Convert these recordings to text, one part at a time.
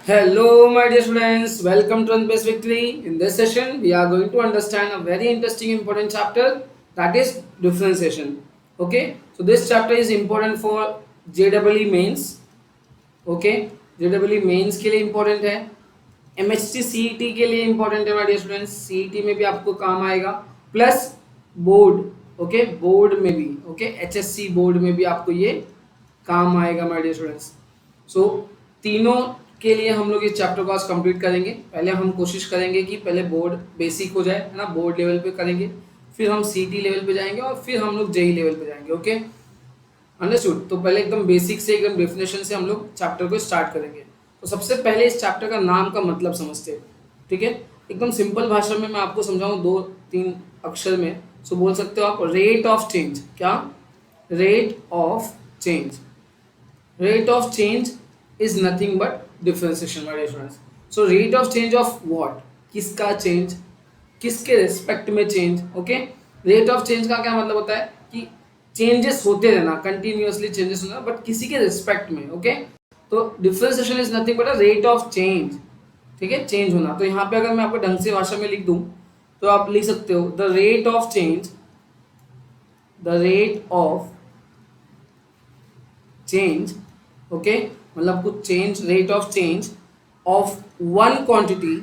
Hello, my dear students. Welcome to Unbased Victory. In this session, we are going to understand a very interesting, important chapter that is differentiation. Okay, so this chapter is important for JEE mains. Okay, JEE mains के लिए important है, MHT CET के लिए important है, my dear students. CET में भी आपको काम आएगा, प्लस बोर्ड. ओके, बोर्ड में भी, ओके, HSC बोर्ड में भी आपको ये काम आएगा, my dear students. सो तीनों के लिए हम लोग इस चैप्टर को आज कंप्लीट करेंगे. पहले हम कोशिश करेंगे कि पहले बोर्ड बेसिक हो जाए, है ना, बोर्ड लेवल पे करेंगे, फिर हम सीटी लेवल पे जाएंगे और फिर हम लोग जेई लेवल पे जाएंगे. Okay, understood. तो पहले एकदम बेसिक से, एकदम डेफिनेशन से हम लोग चैप्टर को स्टार्ट करेंगे. तो सबसे पहले इस चैप्टर का नाम का मतलब समझते हैं. ठीक है, एकदम सिंपल भाषा में मैं आपको समझाऊँ, 2-3 अक्षर में. सो बोल सकते हो आप रेट ऑफ चेंज. क्या? Rate of change. Rate of change is nothing but differentiation, my dear students. So rate of change of what? किसका change, किसके रिस्पेक्ट में change. Okay, rate of change का क्या मतलब होता है कि चेंजेस होते रहना, कंटिन्यूअसली चेंजेस होना, बट किसी के रिस्पेक्ट में. ओके, तो differentiation is nothing but a rate of change. ठीक है, चेंज होना. तो यहाँ पे अगर मैं आपको ढंग से भाषा में लिख दूं तो आप लिख सकते हो the rate of change, the rate of change. Okay, मतलब कुछ change, rate of change of one quantity,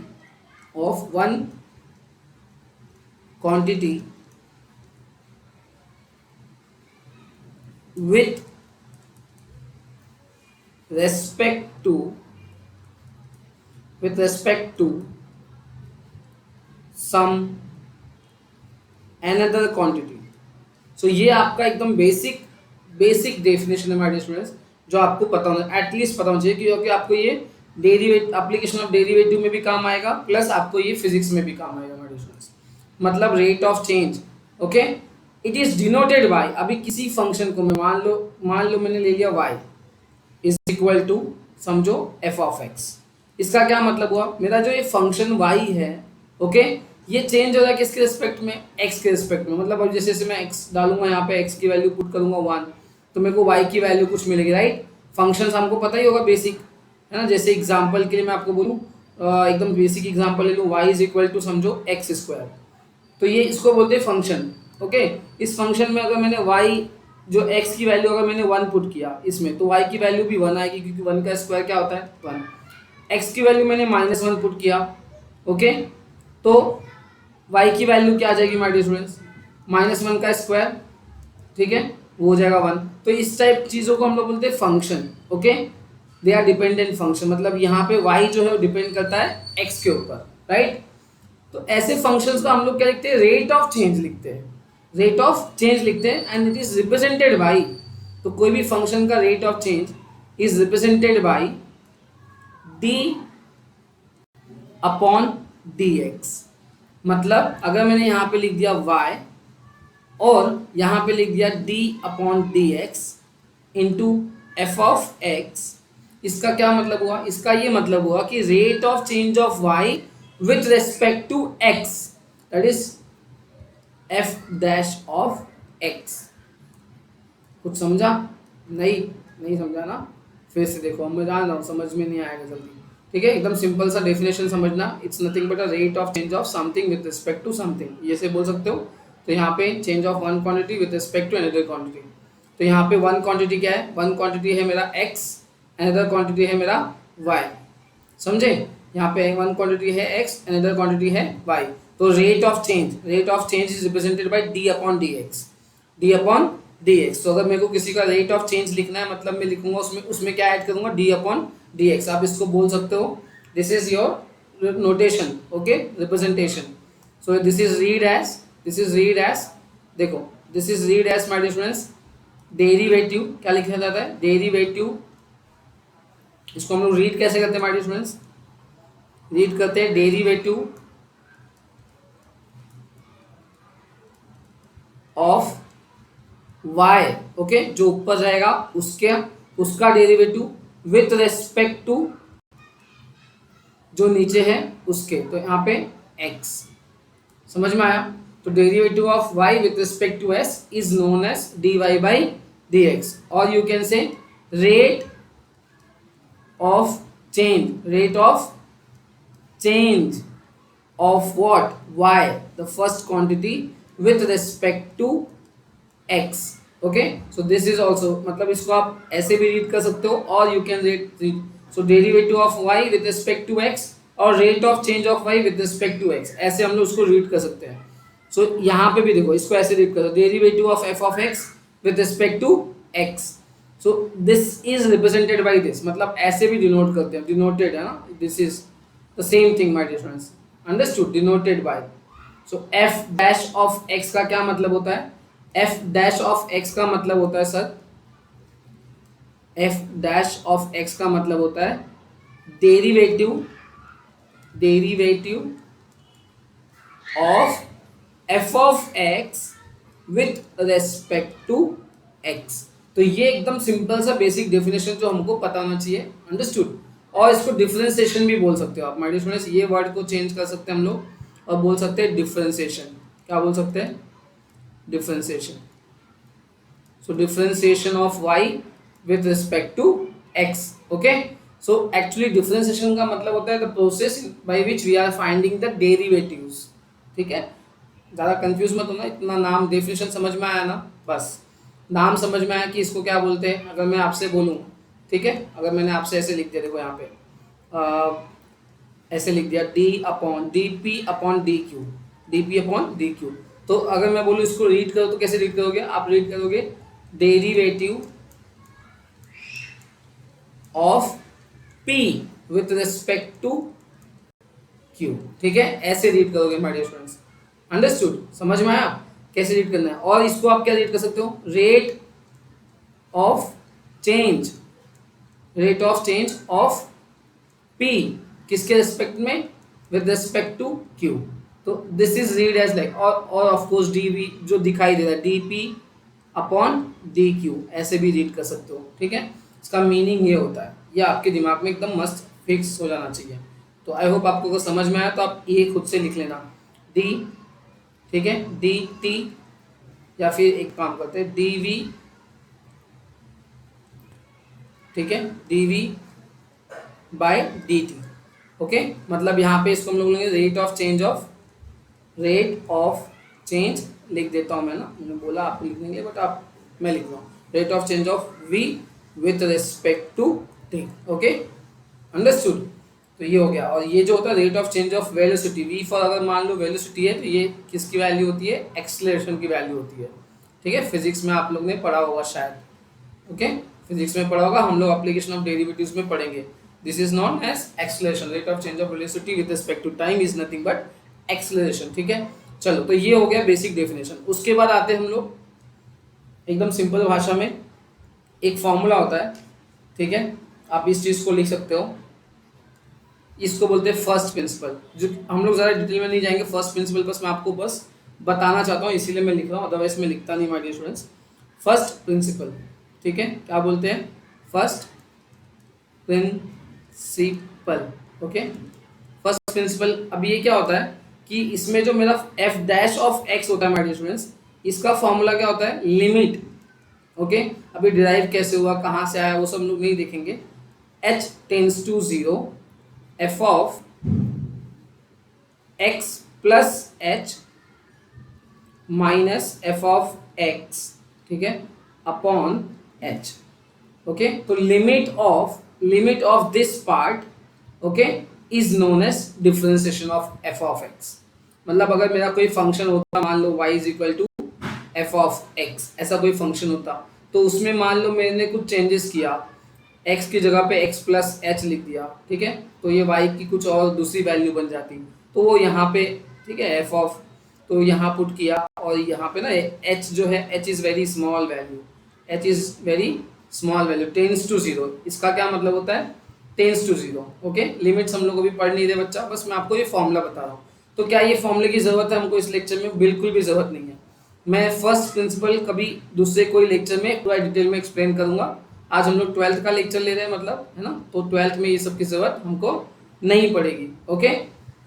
of one quantity with respect to, with respect to some another quantity. सो ये आपका एकदम बेसिक डेफिनेशन है, माय डियर स्टूडेंट्स, जो आपको पता होना, एटलीस्ट पता होना चाहिए, क्योंकि आपको ये डेरिवेट एप्लीकेशन ऑफ डेरिवेटिव में भी काम आएगा, प्लस आपको ये फिजिक्स में भी काम आएगा, माय डियर स्टूडेंट्स. मतलब rate of change. Okay, it is denoted by, अभी किसी फंक्शन को मैं मान लो मैंने ले लिया y इज इक्वल टू, समझो, एफ ऑफ एक्स. इसका क्या मतलब हुआ, मेरा जो ये फंक्शन y है, ओके, ये चेंज हो रहा है किसके रिस्पेक्ट में, x के रिस्पेक्ट में. मतलब अब जैसे मैं x डालूंगा, यहाँ पे x की वैल्यू पुट करूंगा 1, तो मेरे को y की वैल्यू कुछ मिलेगी, राइट. फंक्शंस हमको पता ही होगा, बेसिक, है ना. जैसे एग्जांपल के लिए मैं आपको बोलूँ, एकदम बेसिक एग्जांपल ले लूँ, y इज इक्वल टू, समझो, एक्स स्क्वायर. तो ये इसको बोलते हैं फंक्शन. ओके, इस फंक्शन में अगर मैंने y जो x की वैल्यू अगर मैंने 1 पुट किया इसमें, तो y की वैल्यू भी 1 आएगी, क्योंकि 1 का स्क्वायर क्या होता है, 1. x की वैल्यू मैंने -1 पुट किया. ओके, तो y की वैल्यू क्या आ जाएगी, माय डियर स्टूडेंट्स, -1 का स्क्वायर. ठीक है, वो हो जाएगा 1. तो इस टाइप चीज़ों को हम लोग बोलते हैं function. Okay, they are dependent function. मतलब यहाँ पे y जो है वो डिपेंड करता है x के ऊपर, राइट. तो ऐसे फंक्शंस को हम लोग क्या लिखते हैं, रेट ऑफ चेंज लिखते हैं, रेट ऑफ चेंज लिखते हैं, and it is represented by. तो कोई भी फंक्शन का rate of change is represented by D upon d x. मतलब अगर मैंने यहाँ पे लिख दिया y और यहाँ पे लिख दिया d upon d x into F of x, इसका क्या मतलब हुआ, इसका ये मतलब हुआ कि rate of change of y with respect to x, that is f dash of x. कुछ समझा? नहीं समझा ना, फिर से देखो, मैं जान रहा हूँ समझ में नहीं आएगा जल्दी. ठीक है, एकदम सिंपल सा डेफिनेशन समझना. It's nothing but a rate of change of something with respect to something, ये से बोल सकते हो. तो यहाँ पे change of one quantity with respect to another quantity. तो यहाँ पे वन क्वांटिटी क्या है, वन क्वांटिटी है मेरा x, अनदर क्वांटिटी है मेरा y. समझे, यहाँ पे वन क्वांटिटी है x, अनदर क्वांटिटी है y. तो rate of change is represented bye d upon dx. तो अगर मेरे को किसी का रेट ऑफ चेंज लिखना है, मतलब मैं लिखूंगा उसमें क्या ऐड करूंगा, d अपॉन dx. आप इसको बोल सकते हो, this is your notation. Okay, representation. So this is read as, देखो, this is read as, my dear students, derivative. क्या लिखा जाता है, डेरिवेटिव. इसको हम लोग रीड कैसे करते हैं, माय डियर स्टूडेंट्स, रीड करते हैं डेरिवेटिव ऑफ y. ओके, जो ऊपर जाएगा उसका डेरिवेटिव विथ रेस्पेक्ट टू जो नीचे है उसके. तो यहाँ पे x, समझ में आया. तो derivative of y with respect to s is known as dy by dx, और you can say rate of change, rate of change of what, y, the first quantity with respect to x. Okay, so this is also, मतलब इसको आप ऐसे भी read कर सकते हो, और you can read so derivative of y with respect to x और rate of change of y with respect to x, ऐसे हम लोग उसको रीड कर सकते हैं. सो यहाँ पे भी देखो, इसको ऐसे रीड करो, derivative of f of x with respect to x. So this is represented by this, मतलब ऐसे भी डिनोट करते हैं, डिनोटेड है ना, this is the same thing my dear friends, understood, denoted by. So f dash of x का क्या मतलब होता है, f डैश ऑफ x का मतलब होता है sir, f dash of x का मतलब होता है derivative of f of x with respect to x. तो ये एकदम सिंपल सा बेसिक डेफिनेशन जो हमको पता होना चाहिए, अंडरस्टूड. और इसको डिफरेंशिएशन भी बोल सकते हो आप माय डियर स्टूडेंट्स, ये वर्ड को चेंज कर सकते हैं हम लोग और बोल सकते हैं डिफरेंशिएशन. क्या बोल सकते हैं, differentiation. So differentiation of y with respect to x. Okay. So actually differentiation का मतलब होता है the process by which we are finding the derivatives. ठीक है, ज़्यादा कंफ्यूज मत होना, इतना नाम डेफिनेशन समझ में आया ना, बस नाम समझ में आया कि इसको क्या बोलते हैं. अगर मैं आपसे बोलूँ, ठीक है, अगर मैंने आपसे ऐसे लिख दिया, देखो यहाँ पे ऐसे लिख दिया dp अपॉन dq, तो अगर मैं बोलूँ इसको रीड करो तो कैसे रीड करोगे, आप रीड करोगे derivative of p with respect to q. ठीक है, ऐसे रीड करोगे माय डियर स्टूडेंट्स, अंडरस्टूड, समझ में आया कैसे रीड करना है. और इसको आप क्या रीड कर सकते हो, rate of change of p, किसके रिस्पेक्ट में, विद रिस्पेक्ट टू q. तो this is read as like, और ऑफ कोर्स dv जो दिखाई दे रहा है dp अपॉन dq, ऐसे भी रीड कर सकते हो. ठीक है, इसका मीनिंग ये होता है, ये आपके दिमाग में एकदम मस्त फिक्स हो जाना चाहिए. तो आई होप आपको अगर समझ में आया तो आप ये खुद से लिख लेना d, ठीक है, dt, या फिर एक काम करते हैं dv, ठीक है, dv बाय dt. ओके, मतलब यहाँ पे इसको हम लोग लेंगे रेट ऑफ चेंज लिख देता हूँ मैं ना, मैंने बोला आप लिख देंगे बट आप, मैं लिख रहा हूँ rate of change of v with respect to t. Okay, understood. तो ये हो गया. और ये जो होता है rate of change of velocity, v for अगर मान लो वेलोसिटी है तो ये किसकी वैल्यू होती है, एक्सेलरेशन की वैल्यू होती है. ठीक है, फिजिक्स में आप लोग ने पढ़ा होगा शायद. ओके, फिजिक्स में पढ़ा होगा, हम लोग एप्लीकेशन ऑफ डेरिवेटिव्स में पढ़ेंगे. This is known as acceleration, rate of change of velocity with respect to time is nothing but acceleration. ठीक है, चलो, तो ये हो गया बेसिक डेफिनेशन. उसके बाद आते हैं हम लोग एकदम सिंपल भाषा में, एक फॉर्मूला होता है. ठीक है, आप इस चीज़ को लिख सकते हो, इसको बोलते हैं फर्स्ट प्रिंसिपल. जो हम लोग ज़्यादा डिटेल में नहीं जाएंगे, फर्स्ट प्रिंसिपल बस मैं आपको बस बताना चाहता हूँ, इसीलिए मैं लिख रहा हूँ, अदरवाइज मैं लिखता नहीं my dear students. First principle, ठीक है, क्या बोलते हैं, first principle. Okay, first principle. अब ये क्या होता है कि इसमें जो मेरा f डैश ऑफ x होता है माय डियर स्टूडेंट्स, इसका फॉर्मूला क्या होता है, लिमिट. ओके, अभी डिराइव कैसे हुआ, कहाँ से आया, वो सब लोग नहीं देखेंगे. h tends to 0, f of x plus h minus f of x, ठीक है, अपॉन h. ओके, तो limit of this part, okay, is known as differentiation of f of x. मतलब अगर मेरा कोई फंक्शन होता, मान लो y is equal to f of x, ऐसा कोई फंक्शन होता, तो उसमें मान लो मैंने कुछ चेंजेस किया, x की जगह पे x प्लस h लिख दिया, ठीक है, तो ये y की कुछ और दूसरी वैल्यू बन जाती, तो वो यहाँ पे, ठीक है, f ऑफ, तो यहाँ पुट किया, और यहाँ पे ना h जो है, h is very small value, tends to 0. इसका क्या मतलब होता है, टेंस टू 0. ओके, लिमिट्स हम लोग अभी पढ़ नहीं रहे बच्चा, बस मैं आपको ये फॉर्मूला बता रहा हूँ. तो क्या ये फॉर्मूले की ज़रूरत है हमको इस लेक्चर में, बिल्कुल भी ज़रूरत नहीं है. मैं फर्स्ट प्रिंसिपल कभी दूसरे कोई लेक्चर में पूरा डिटेल में एक्सप्लेन करूँगा. आज हम लोग 12th का लेक्चर ले रहे हैं, मतलब है ना, तो 12th में ये सब की ज़रूरत हमको नहीं पड़ेगी. ओके,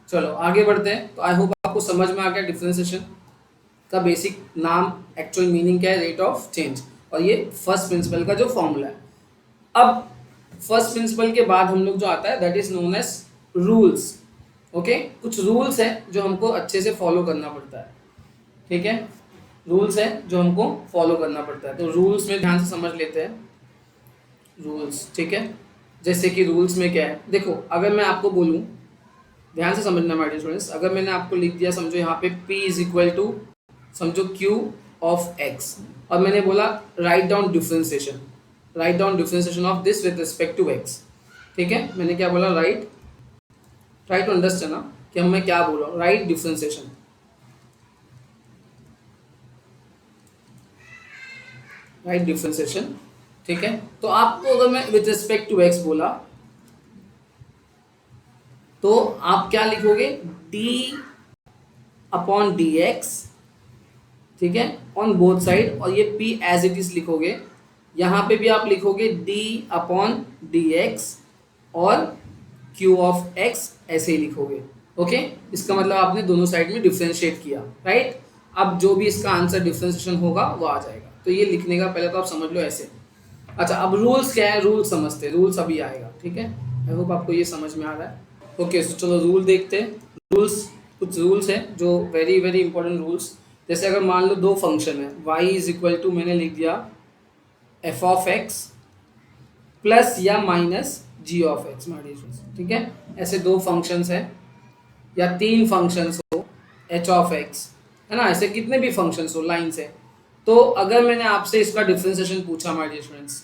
चलो आगे बढ़ते हैं. तो आई होप आपको समझ में आ गया डिफरेंशिएशन का बेसिक नाम, एक्चुअल मीनिंग क्या है, रेट ऑफ चेंज, और ये फर्स्ट प्रिंसिपल का जो फॉर्मूला है. अब फर्स्ट प्रिंसिपल के बाद हम लोग जो आता है that is known as rules. Okay, कुछ रूल्स है जो हमको अच्छे से फॉलो करना पड़ता है, ठीक है, रूल्स है जो हमको फॉलो करना पड़ता है। तो रूल्स में ध्यान से समझ लेते हैं रूल्स, ठीक है। जैसे कि रूल्स में क्या है, देखो अगर मैं आपको बोलूं, ध्यान से समझना माय डियर स्टूडेंट्स, अगर मैंने आपको लिख दिया समझो यहाँ पे P इज इक्वल टू समझो Q ऑफ X, और मैंने बोला write down differentiation, write down differentiation of this with respect to X, ठीक है। मैंने क्या बोला, राइट, ट्राई टू अंडरस्टैंड ना कि हम मैं क्या बोल रहा हूँ, राइट डिफरेंशिएशन, राइट डिफरेंशिएशन, ठीक है। तो आपको अगर मैं विद रिस्पेक्ट टू X बोला तो आप क्या लिखोगे, d अपॉन डी एक्स, ठीक है, ऑन बोथ साइड, और ये p एज इट इज लिखोगे, यहाँ पे भी आप लिखोगे d अपॉन डी एक्स और q ऑफ x ऐसे ही लिखोगे। ओके, इसका मतलब आपने दोनों साइड में डिफ्रेंशिएट किया, राइट। अब जो भी इसका आंसर डिफ्रेंशिएशन होगा वो आ जाएगा। तो ये लिखने का पहले तो आप समझ लो ऐसे। अच्छा, अब रूल्स क्या है, रूल्स समझते हैं, रूल्स अभी आएगा, ठीक है। आई होप आपको ये समझ में आ रहा है। ओके, सो चलो रूल देखते हैं। रूल्स, कुछ रूल्स हैं जो वेरी वेरी इंपॉर्टेंट रूल्स। जैसे अगर मान लो दो फंक्शन है, y इज इक्वल टू मैंने लिख दिया f ऑफ x प्लस या माइनस g ऑफ x, ठीक है। ऐसे दो फंक्शंस हैं या तीन फंक्शंस हो, h ऑफ x, है ना, ऐसे कितने भी फंक्शंस हो लाइन से। तो अगर मैंने आपसे इसका डिफरेंशिएशन पूछा माय डियर स्टूडेंट्स,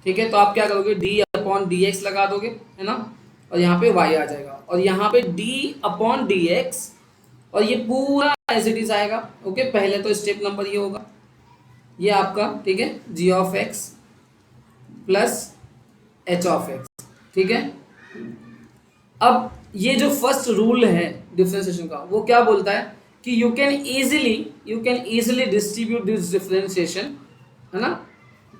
ठीक है, तो आप क्या करोगे, d अपॉन डी एक्स लगा दोगे, है ना, और यहाँ पे y आ जाएगा, और यहाँ पे d अपॉन डी एक्स, और ये पूरा एज इट इज आएगा। ओके, पहले तो स्टेप नंबर ये होगा, ये आपका, ठीक है, g of x plus h of x, ठीक है। अब ये जो फर्स्ट रूल है डिफरेंशिएशन का, वो क्या बोलता है कि you can easily distribute this differentiation, है ना,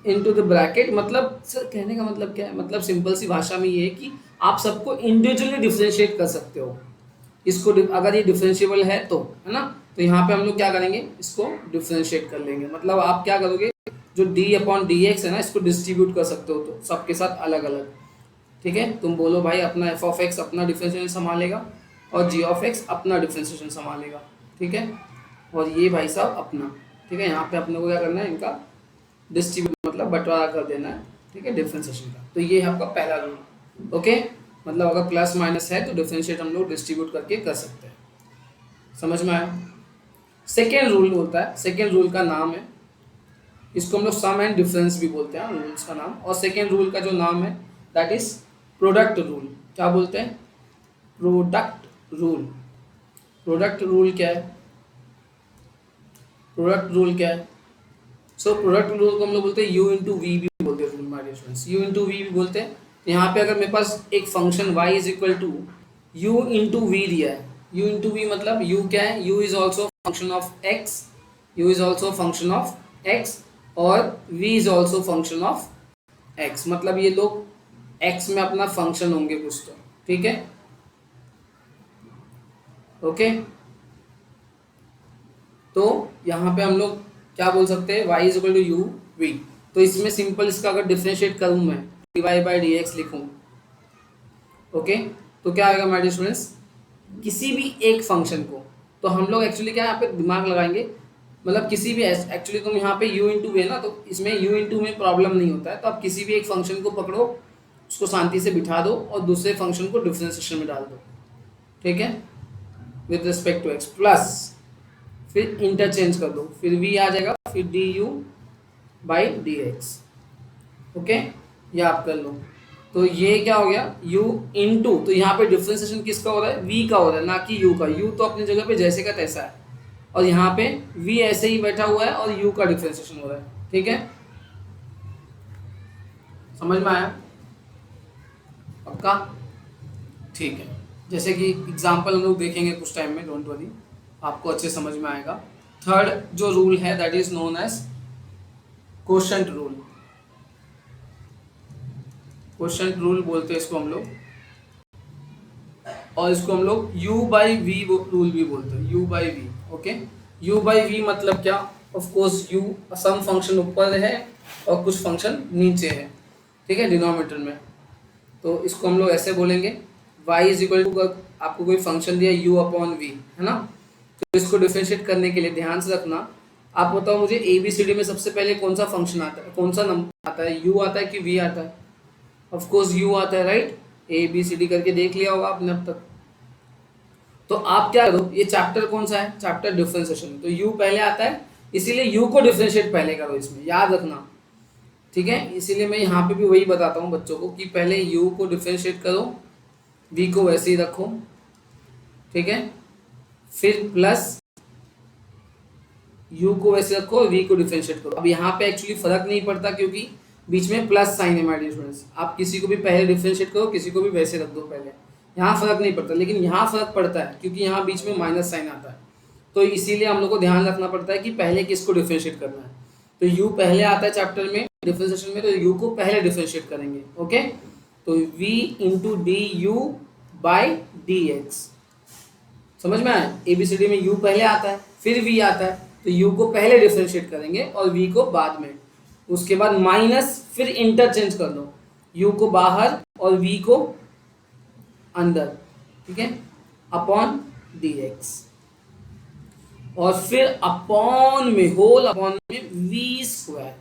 इनटू द ब्रैकेट। मतलब सर कहने का मतलब क्या है, मतलब सिंपल सी भाषा में ये है कि आप सबको इंडिविजुअली डिफरेंशिएट कर सकते हो इसको, अगर ये डिफरेंशिएबल है तो, है ना। तो यहाँ पे हम लोग क्या करेंगे, इसको डिफरेंशिएट कर लेंगे। मतलब आप क्या करोगे, जो d अपॉन डी एक्स है ना, इसको डिस्ट्रीब्यूट कर सकते हो तो सबके साथ अलग अलग, ठीक है। तुम बोलो भाई अपना f ऑफ x अपना डिफरेंशिएशन संभालेगा और g ऑफ x अपना डिफरेंशिएशन संभालेगा, ठीक है, और ये भाई साहब अपना, ठीक है। यहाँ पे अपने को क्या करना है, इनका डिस्ट्रीब्यूट मतलब बंटवारा कर देना है, ठीक है, डिफरेंशिएशन का। तो ये है आपका पहला रूल। ओके, मतलब अगर प्लस माइनस है तो डिफरेंशिएट हम लोग डिस्ट्रीब्यूट करके कर सकते हैं। समझ में आया। सेकेंड रूल होता है, सेकेंड रूल का नाम है, इसको हम लोग सम एंड डिफरेंस भी बोलते हैं, रूल्स का नाम। और सेकेंड रूल का जो नाम है दैट इज प्रोडक्ट रूल। क्या बोलते हैं, प्रोडक्ट रूल। प्रोडक्ट रूल क्या है, प्रोडक्ट रूल क्या है, सो प्रोडक्ट रूल को हम लोग बोलते हैं u इंटू वी भी बोलते हैं, rule my dear students, u into v भी बोलते हैं। तो यहाँ पे अगर मेरे पास एक function y is equal to u into v दिया है, u इंटू वी मतलब u क्या है, u is also function of x, u is also function of x, और v is also function of x, मतलब ये लोग x में अपना फंक्शन होंगे कुछ तो, ठीक है। ओके, तो यहाँ पे हम लोग क्या बोल सकते हैं, y is equal to u v. तो इसमें सिंपल इसका अगर डिफरेंशिएट करूँ मैं, dy बाई डी एक्स लिखूँ, ओके, तो क्या आएगा माय डियर स्टूडेंट्स, किसी भी एक फंक्शन को, तो हम लोग एक्चुअली क्या यहाँ पे दिमाग लगाएंगे, मतलब किसी भी, एक्चुअली तुम यहाँ पे u इंटू वी है ना, तो इसमें u इंटू में प्रॉब्लम नहीं होता है। तो आप किसी भी एक फंक्शन को पकड़ो, उसको शांति से बिठा दो और दूसरे फंक्शन को डिफरेंशिएशन में डाल दो, ठीक है, with respect to x, plus फिर इंटरचेंज कर दो, फिर v आ जाएगा, फिर d u by d x. Okay, ये आप कर लो। तो ये क्या हो गया, u इंटू, तो यहाँ पे डिफरेंशिएशन किसका हो रहा है, v का हो रहा है, ना कि u का। u तो अपनी जगह पे जैसे का तैसा है, और यहाँ पे v ऐसे ही बैठा हुआ है और u का डिफरेंशिएशन हो रहा है, ठीक है। समझ में आया, पक्का, ठीक है। जैसे कि एग्जाम्पल हम लोग देखेंगे कुछ टाइम में, डोंट वरी, आपको अच्छे समझ में आएगा। थर्ड जो रूल है that is known as quotient rule. Quotient rule बोलते हैं इसको हम लोग, और इसको हम लोग u बाई वी रूल भी बोलते हैं, u by v. Okay, u by v मतलब क्या, of course u some function ऊपर है और कुछ फंक्शन नीचे है, ठीक है, डिनोमिनेटर में। तो इसको हम लोग ऐसे बोलेंगे y इज इक्वल टू, आपको कोई फंक्शन दिया u अपॉन v, है ना, तो इसको डिफरेंशिएट करने के लिए ध्यान से रखना, आप बताओ मुझे ए बी सी डी में सबसे पहले कौन सा फंक्शन आता है, कौन सा नंबर आता है, u आता है कि v आता है? ऑफ कोर्स u आता है, right. A B C D करके देख लिया होगा आपने अब तक। तो आप क्या करो, ये चैप्टर कौन सा है, चैप्टर डिफरेंशिएशन, तो u पहले आता है, इसीलिए u को डिफरेंशिएट पहले करो, इसमें याद रखना, ठीक है। इसीलिए मैं यहाँ पे भी वही बताता हूँ बच्चों को कि पहले u को डिफरेंशिएट करो, v को वैसे ही रखो, ठीक है, फिर प्लस u को वैसे रखो, v को डिफरेंशिएट करो। अब यहाँ पे एक्चुअली फर्क नहीं पड़ता क्योंकि बीच में प्लस साइन है माय डियर स्टूडेंट्स, आप किसी को भी पहले डिफरेंशिएट करो, किसी को भी वैसे रख दो पहले, यहाँ फर्क नहीं पड़ता, लेकिन यहाँ फर्क पड़ता है क्योंकि यहाँ बीच में माइनस साइन आता है, तो इसीलिए हम लोग को ध्यान रखना पड़ता है कि पहले किसको डिफरेंशिएट करना है। तो u पहले आता है चैप्टर में डिफरेंशिएशन में, तो u को पहले डिफरेंशिएट करेंगे, ओके। तो v into D u by d x, समझ में आया, एबीसीडी में u पहले आता है फिर v आता है, तो u को पहले डिफरेंशिएट करेंगे और v को बाद में, उसके बाद माइनस, फिर इंटरचेंज कर दो, u को बाहर और v को अंदर, ठीक है, अपॉन dx, और फिर अपॉन में होल अपॉन में v स्क्वायर,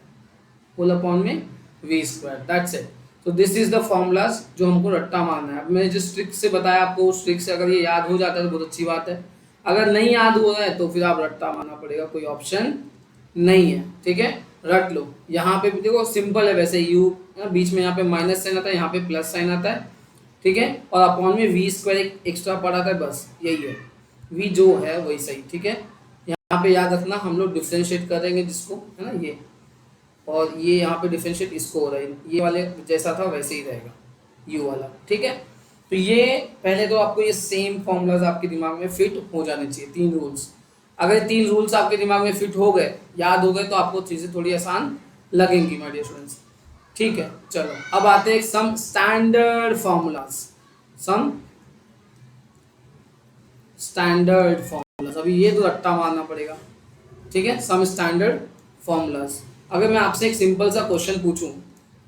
होल अपॉन में v स्क्वायर, दैट्स इट। तो दिस इज द फॉर्मूलाज जो हमको रट्टा मारना है। अब मैंने जिस ट्रिक से बताया आपको, उस ट्रिक से अगर ये याद हो जाता है तो बहुत अच्छी बात है, अगर नहीं याद हो रहा है तो फिर आप रट्टा मारना पड़ेगा, कोई ऑप्शन नहीं है, ठीक है, रट लो। यहाँ पे भी देखो सिंपल है, वैसे u बीच में यहाँ पे माइनस साइन आता है, यहाँ पे प्लस साइन आता है, ठीक है, और अपॉन में v स्क्वायर एक्स्ट्रा पड़ा था, बस यही है, v जो है वही सही, ठीक है। यहाँ पे याद रखना हम लोग डिफरेंशिएट करेंगे जिसको, है ना, ये और ये यहाँ पे डिफरेंशिएट इसको हो रहा है, ये वाले जैसा था वैसे ही रहेगा u वाला, ठीक है। तो ये पहले तो आपको ये सेम फॉर्मूलाज आपके दिमाग में फिट हो जाने चाहिए, 3 रूल्स। अगर 3 रूल्स आपके दिमाग में फिट हो गए, याद हो गए, तो आपको चीज़ें थोड़ी आसान लगेंगी माय डियर स्टूडेंट्स, ठीक है। चलो अब आते हैं some standard formulas, some standard formulas, अभी ये तो रट्टा मारना पड़ेगा, ठीक है, सम स्टैंडर्ड फॉर्मूलाज। अगर मैं आपसे एक सिंपल सा क्वेश्चन पूछूं,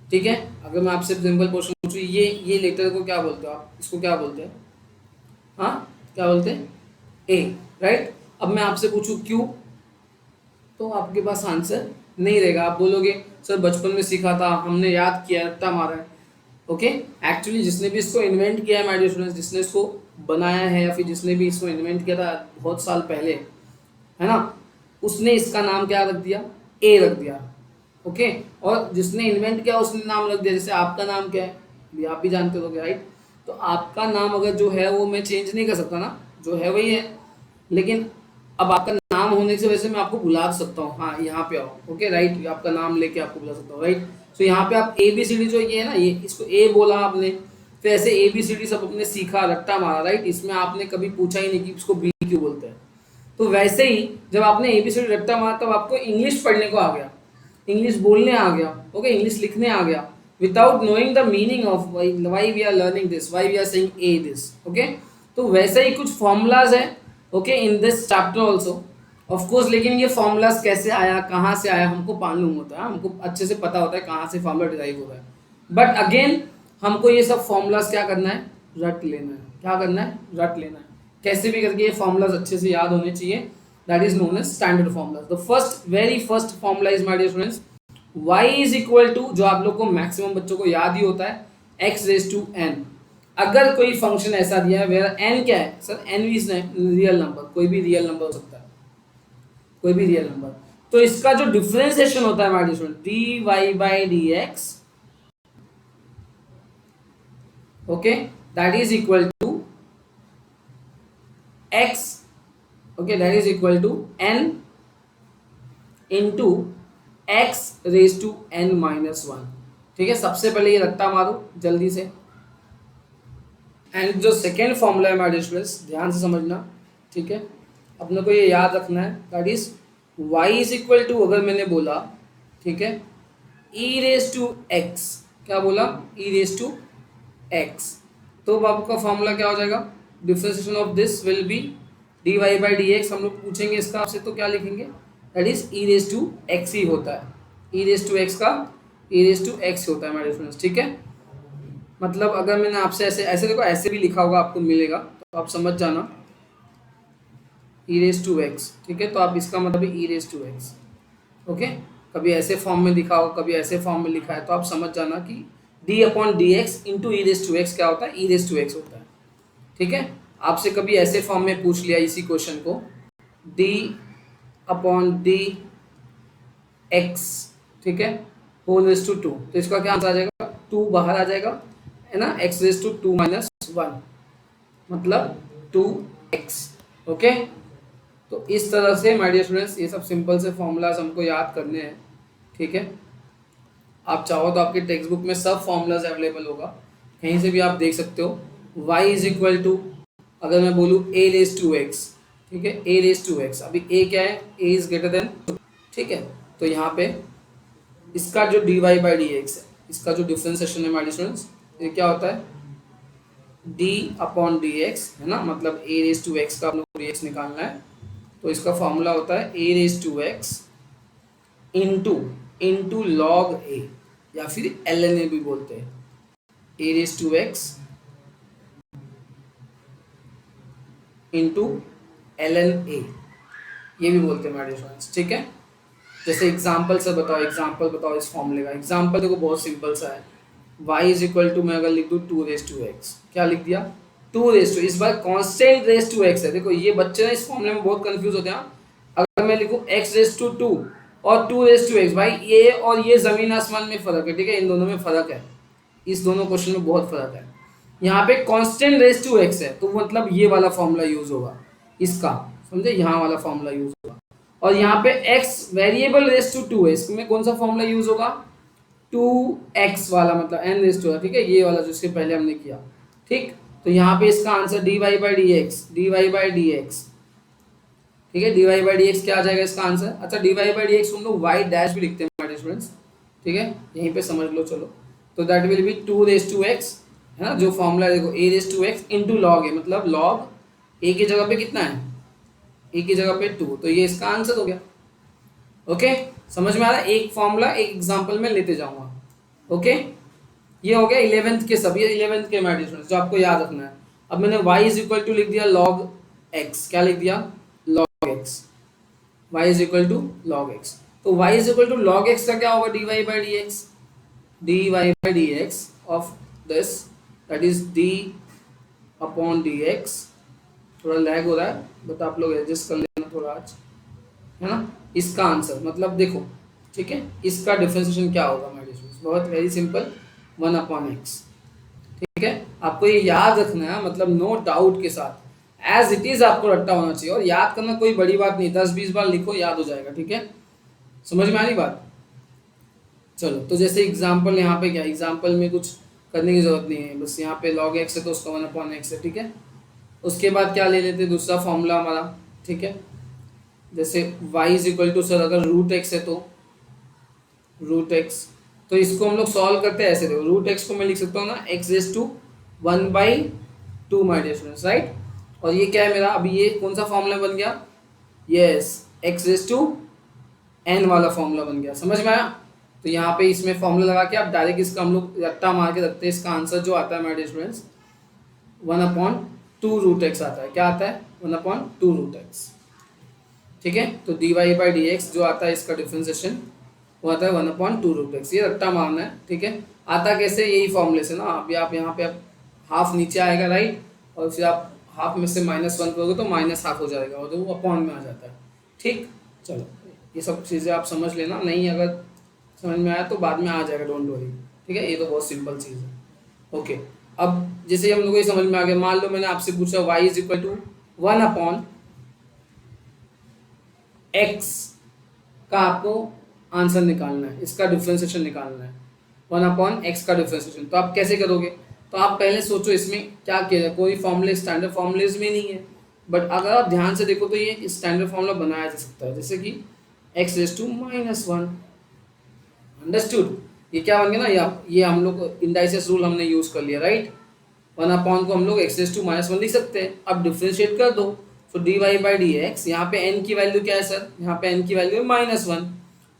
ठीक है, अगर मैं आपसे सिंपल क्वेश्चन पूछूं, ये लेटर को क्या बोलते हो आप, इसको क्या बोलते हैं, हाँ क्या बोलते हैं, ए, राइट। अब मैं आपसे पूछूं क्यों, तो आपके पास आंसर नहीं रहेगा, आप बोलोगे सर बचपन में सीखा था, हमने याद किया, रट्टा मारा है, ओके। एक्चुअली जिसने भी इसको इन्वेंट किया है माय डियर स्टूडेंट्स, जिसने इसको बनाया है या फिर जिसने भी इसको इन्वेंट किया था बहुत साल पहले, है ना, उसने इसका नाम क्या रख दिया, ए रख दिया, ओके। और जिसने इन्वेंट किया उसने नाम रख दिया, जैसे आपका नाम क्या है, भी आप भी जानते हो, राइट। तो आपका नाम अगर जो है वो मैं चेंज नहीं कर सकता ना, जो है वही है, लेकिन अब आपका नाम होने की वजह से मैं आपको बुला सकता हूँ, हाँ यहाँ पे आओ, ओके, राइट, आपका नाम लेके आपको बुला सकता हूँ, राइट। तो यहाँ पे आप ए बी सी डी जो ये है ना, ये इसको ए बोला आपने, फिर ऐसे ए बी सी डी सब अपने सीखा, रट्टा मारा, राइट, इसमें आपने कभी पूछा ही नहीं कि इसको बी क्यों बोलते हैं। तो वैसे ही जब आपने ए बी सी डी रट्टा मारा तब आपको इंग्लिश पढ़ने को आ गया, इंग्लिश बोलने आ गया, ओके, इंग्लिश लिखने आ गया, without knowing the meaning of why we are learning this, why we are saying a this, okay. तो वैसे ही कुछ फॉर्मूलाज है, okay, in this chapter also, of course. लेकिन ये फॉर्मूलाज कैसे आया, कहाँ से आया, हमको मालूम होता है, हमको अच्छे से पता होता है कहाँ से फॉर्मूला डिराइव हो रहा है, बट अगेन हमको ये सब फॉर्मूलाज क्या करना है, रट लेना है, क्या करना है, रट लेना है, कैसे भी करके ये फॉर्मूलाज अच्छे से याद होने चाहिए, that is known as standard formulas. The first very first formula is my dear students, y is equal to, जो आप लोग को मैक्सिमम बच्चों को याद ही होता है, x रेज टू n। अगर कोई फंक्शन ऐसा दिया है वेयर n क्या है, sir n is real number, कोई भी रियल नंबर हो सकता है, कोई भी रियल नंबर, तो इसका जो डिफरेंशिएशन होता है हमारे student, dy by dx, okay, that is equal to x, okay, that is equal to n into x raise to n minus 1, ठीक है। सबसे पहले ये रट्टा मारो जल्दी से, एंड जो सेकेंड फॉर्मूला है हमारे स्टूडेंट्स ध्यान से समझना, ठीक है, अपने को ये याद रखना है, that is y is equal to, अगर मैंने बोला, ठीक है, e रेज टू x, क्या बोला, e रेज टू x, तो बाबू का फॉर्मूला क्या हो जाएगा, differentiation of this will be dy by dx। हम लोग पूछेंगे इसका आपसे तो क्या लिखेंगे, that is e raise to x ही होता है, e रेज टू x का e रेज टू x होता है हमारे स्टूडेंट्स, ठीक है। मतलब अगर मैंने आपसे ऐसे ऐसे देखो ऐसे भी लिखा होगा आपको मिलेगा, तो आप समझ जाना ई रेस टू एक्स, ठीक है, तो आप इसका मतलब ई रेस टू एक्स, ओके। कभी ऐसे फॉर्म में लिखा हो, कभी ऐसे फॉर्म में लिखा है, तो आप समझ जाना कि d upon d x into e raise to x क्या होता है, ई रेस टू एक्स होता है, ठीक है। आपसे कभी ऐसे फॉर्म में पूछ लिया इसी क्वेश्चन को, डी अपॉन डी एक्स, ठीक है, होल रेस टू टू, तो इसका क्या आंसर आ जाएगा, टू बाहर आ जाएगा, है ना, x raise to two minus one, मतलब टू एक्स, ओके। तो इस तरह से माय डियर स्टूडेंट्स ये सब सिंपल से फॉर्मूलाज हमको याद करने हैं, ठीक है। आप चाहो तो आपके टेक्स्ट बुक में सब फॉर्मूलाज अवेलेबल होगा, कहीं से भी आप देख सकते हो। y इज इक्वल टू, अगर मैं बोलूँ a रेस टू एक्स, ठीक है, a रेस टू एक्स, अभी a क्या है, a इज ग्रेटर देन, ठीक है, तो यहाँ पे इसका जो dy बाई डी एक्स है, इसका जो डिफ्रेंसिएशन है माय स्टूडेंट्स, ये क्या होता है, d अपॉन डी एक्स, है ना, मतलब a रेस टू एक्स का अपने को dx निकालना है, तो इसका फॉर्मूला होता है a raise to x into into log A, या फिर ln a भी बोलते हैं, a raise to x into ln a, ये भी बोलते हैं माय स्टूडेंट्स, ठीक है। जैसे एग्जाम्पल से बताओ, एग्जाम्पल बताओ इस फॉर्मूले का, एग्जाम्पल देखो बहुत सिंपल सा है, y इज इक्वल टू, मैं अगर लिख दूँ टू रेस टू एक्स, क्या लिख दिया, टू रेस टू, इस बार कांस्टेंट रेस टू एक्स है, देखो ये बच्चे ना इस फॉर्मूले में बहुत कंफ्यूज होते हैं, अगर मैं लिखूँ x रेस टू टू और टू रेस टू एक्स, भाई ये और ये जमीन आसमान में फर्क है, ठीक है, इन दोनों में फर्क है, इस दोनों क्वेश्चन में बहुत फर्क है। यहाँ पे कांस्टेंट रेस टू एक्स है, तो मतलब ये वाला फॉर्मूला यूज होगा इसका, समझे, यहाँ वाला फॉर्मूला यूज होगा। और यहाँ पे x variable raise to two है, इसमें कौन सा फॉर्मूला यूज होगा, टू एक्स वाला, मतलब n रेस टू, ठीक है, ये वाला जो इसके पहले हमने किया, ठीक। तो यहाँ पे इसका answer dy by d x, d y by d x, ठीक है, dy बाई डी एक्स क्या आ जाएगा इसका आंसर, अच्छा dy बाई डी एक्स हम लोग y डैश भी लिखते हैं हमारे स्टूडेंट्स, ठीक है, यहीं पे समझ लो, चलो, तो that will be two raise to x, है ना, जो फॉर्मूला देखो a raise to x into log A, मतलब लॉग a की जगह पे कितना है, a की जगह पे टू, तो ये इसका आंसर हो गया, ओके। समझ में आ रहा है, एक फॉर्मूला एक एग्जांपल में लेते जाऊंगा, ओके। ये हो गया 11th के सब, ये 11th के मैथ स्टूडेंट्स जो आपको याद रखना है। अब मैंने y इज इक्वल टू लिख दिया log x, क्या लिख दिया, log x, y is equal to log x, तो y is equal to log x का क्या होगा, dy by d x, dy by d x of this, that is d upon d x, थोड़ा lag हो रहा है but आप लोग एडजस्ट कर लेना थोड़ा आज, है ना। इसका आंसर मतलब देखो, ठीक है, इसका डिफरेंशिएशन क्या होगा माय स्टूडेंट्स, बहुत very simple, one upon x, ठीक है। आपको ये याद रखना है, मतलब नो डाउट के साथ, एज इट इज आपको रट्टा होना चाहिए, और याद करना कोई बड़ी बात नहीं, 10-20 बार लिखो याद हो जाएगा, ठीक है, समझ में आ रही बात। चलो, तो जैसे एग्जाम्पल यहाँ पे क्या, एग्जाम्पल में कुछ करने की जरूरत नहीं है, बस यहाँ पे log x है तो उसका वन अपॉन एक्स है, ठीक है। उसके बाद क्या ले लेते हैं, दूसरा फॉर्मूला हमारा, ठीक है, जैसे y is equal to, sir अगर रूट एक्स है तो रूट एक्स, तो इसको हम लोग सॉल्व करते हैं ऐसे, देखो रूट एक्स को मैं लिख सकता हूँ ना x raise to one by two my dear students, right. और ये क्या है मेरा, अभी ये कौन सा फॉर्मूला बन गया, yes, x raise to n वाला फॉर्मूला बन गया, समझ में आया। तो यहाँ पे इसमें फॉर्मूला लगा के आप डायरेक्ट इसका हम लोग रट्टा मार के रखते हैं, इसका आंसर जो आता है my dear students one upon two root x आता है, क्या आता है, one upon two root x, ठीक है। तो d y by d x जो आता है इसका डिफ्रेंसिएशन वो आता है one upon two root x, ये रट्टा मारना है, ठीक है। आता कैसे, यही फॉर्मूले से ना, अभी आप यहाँ पे आप हाफ नीचे आएगा, राइट, और फिर आप हाफ में से -1 करोगे तो -हाफ हो जाएगा, और वो अपॉन में आ जाता है, ठीक। चलो, ये सब चीज़ें आप समझ लेना, नहीं अगर समझ में आया तो बाद में आ जाएगा, डोंट वरी, ठीक है, ये तो बहुत सिंपल चीज़ है, ओके। अब जैसे हम लोग को ये समझ में आ गया, मान लो मैंने आपसे पूछा y is equal to one upon x का आपको आंसर निकालना है, इसका डिफ्रेंसिएशन निकालना है, वन अपॉन एक्स का डिफ्रेंसिएशन, तो आप कैसे करोगे, तो आप पहले सोचो इसमें क्या किया जाए, कोई फॉर्मूले स्टैंडर्ड फॉर्मूलेज में नहीं है, बट अगर आप ध्यान से देखो तो ये स्टैंडर्ड फॉर्मूला बनाया जा सकता है, जैसे कि एक्स रेस टू -1, अंडरस्टूड, ये क्या बन गया ना, ये हम लोग इंडाइसिस रूल हमने यूज कर लिया, राइट। वन अपॉन को हम लोग एक्स रेस टू -1 लिख सकते हैं, अब डिफ्रेंशिएट कर दो, तो d y by d x, यहाँ पे n की वैल्यू क्या है सर, यहाँ पे n की वैल्यू है -1,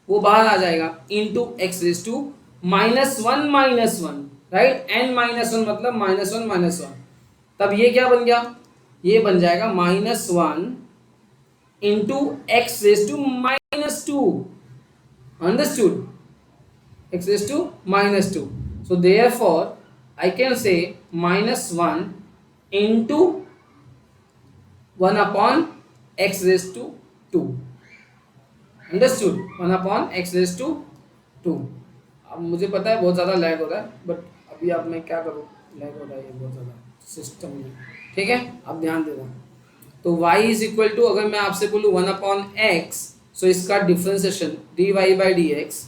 वो बाहर आ जाएगा, into x raise to -1 -1, right. n minus one मतलब -1 -1, तब ये क्या बन गया, ये बन जाएगा -1 into x raise to -2, understood, x raised to -2. So therefore I can say -1 into 1 upon x raised to 2, understood, 1 upon x raise to 2। अब मुझे पता है बहुत ज़्यादा लैग हो रहा है, बट अभी अब मैं क्या करूँ, लैग हो रहा है ये बहुत ज़्यादा सिस्टम में, ठीक है, अब ध्यान देना। तो y इज इक्वल टू, अगर मैं आपसे बोलूँ 1 अपॉन x, सो इसका differentiation dy by d x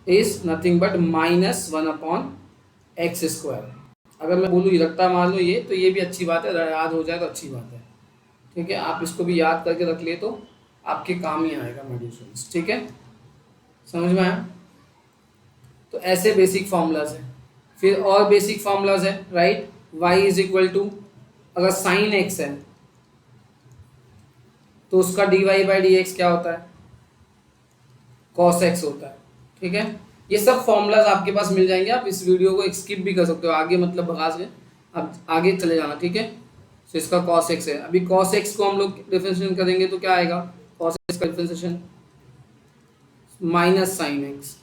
is nothing but -1 upon x square. अगर मैं बोलूँ रट्टा मार लो ये, तो ये भी अच्छी बात है, याद हो जाए तो अच्छी बात है, ठीक है। आप इसको भी याद करके रख लिए तो आपके काम ही आएगा मेरे स्टूडेंट्स, ठीक है, समझ में आया। तो ऐसे बेसिक फार्मूलाज हैं। फिर और बेसिक फार्मूलाज है, right. y is equal to, अगर साइन x है तो उसका dy बाई डी एक्स क्या होता है, cos x होता है, ठीक है। ये सब फॉर्मूलाज आपके पास मिल जाएंगे, आप इस वीडियो को स्किप भी कर सकते हो, आगे मतलब भगा के आप आगे चले जाना, ठीक है। तो इसका cos x है, अभी cos x को हम लोग डिफरेंशिएशन करेंगे तो क्या आएगा, cos x का डिफरेंशिएशन माइनस साइन x,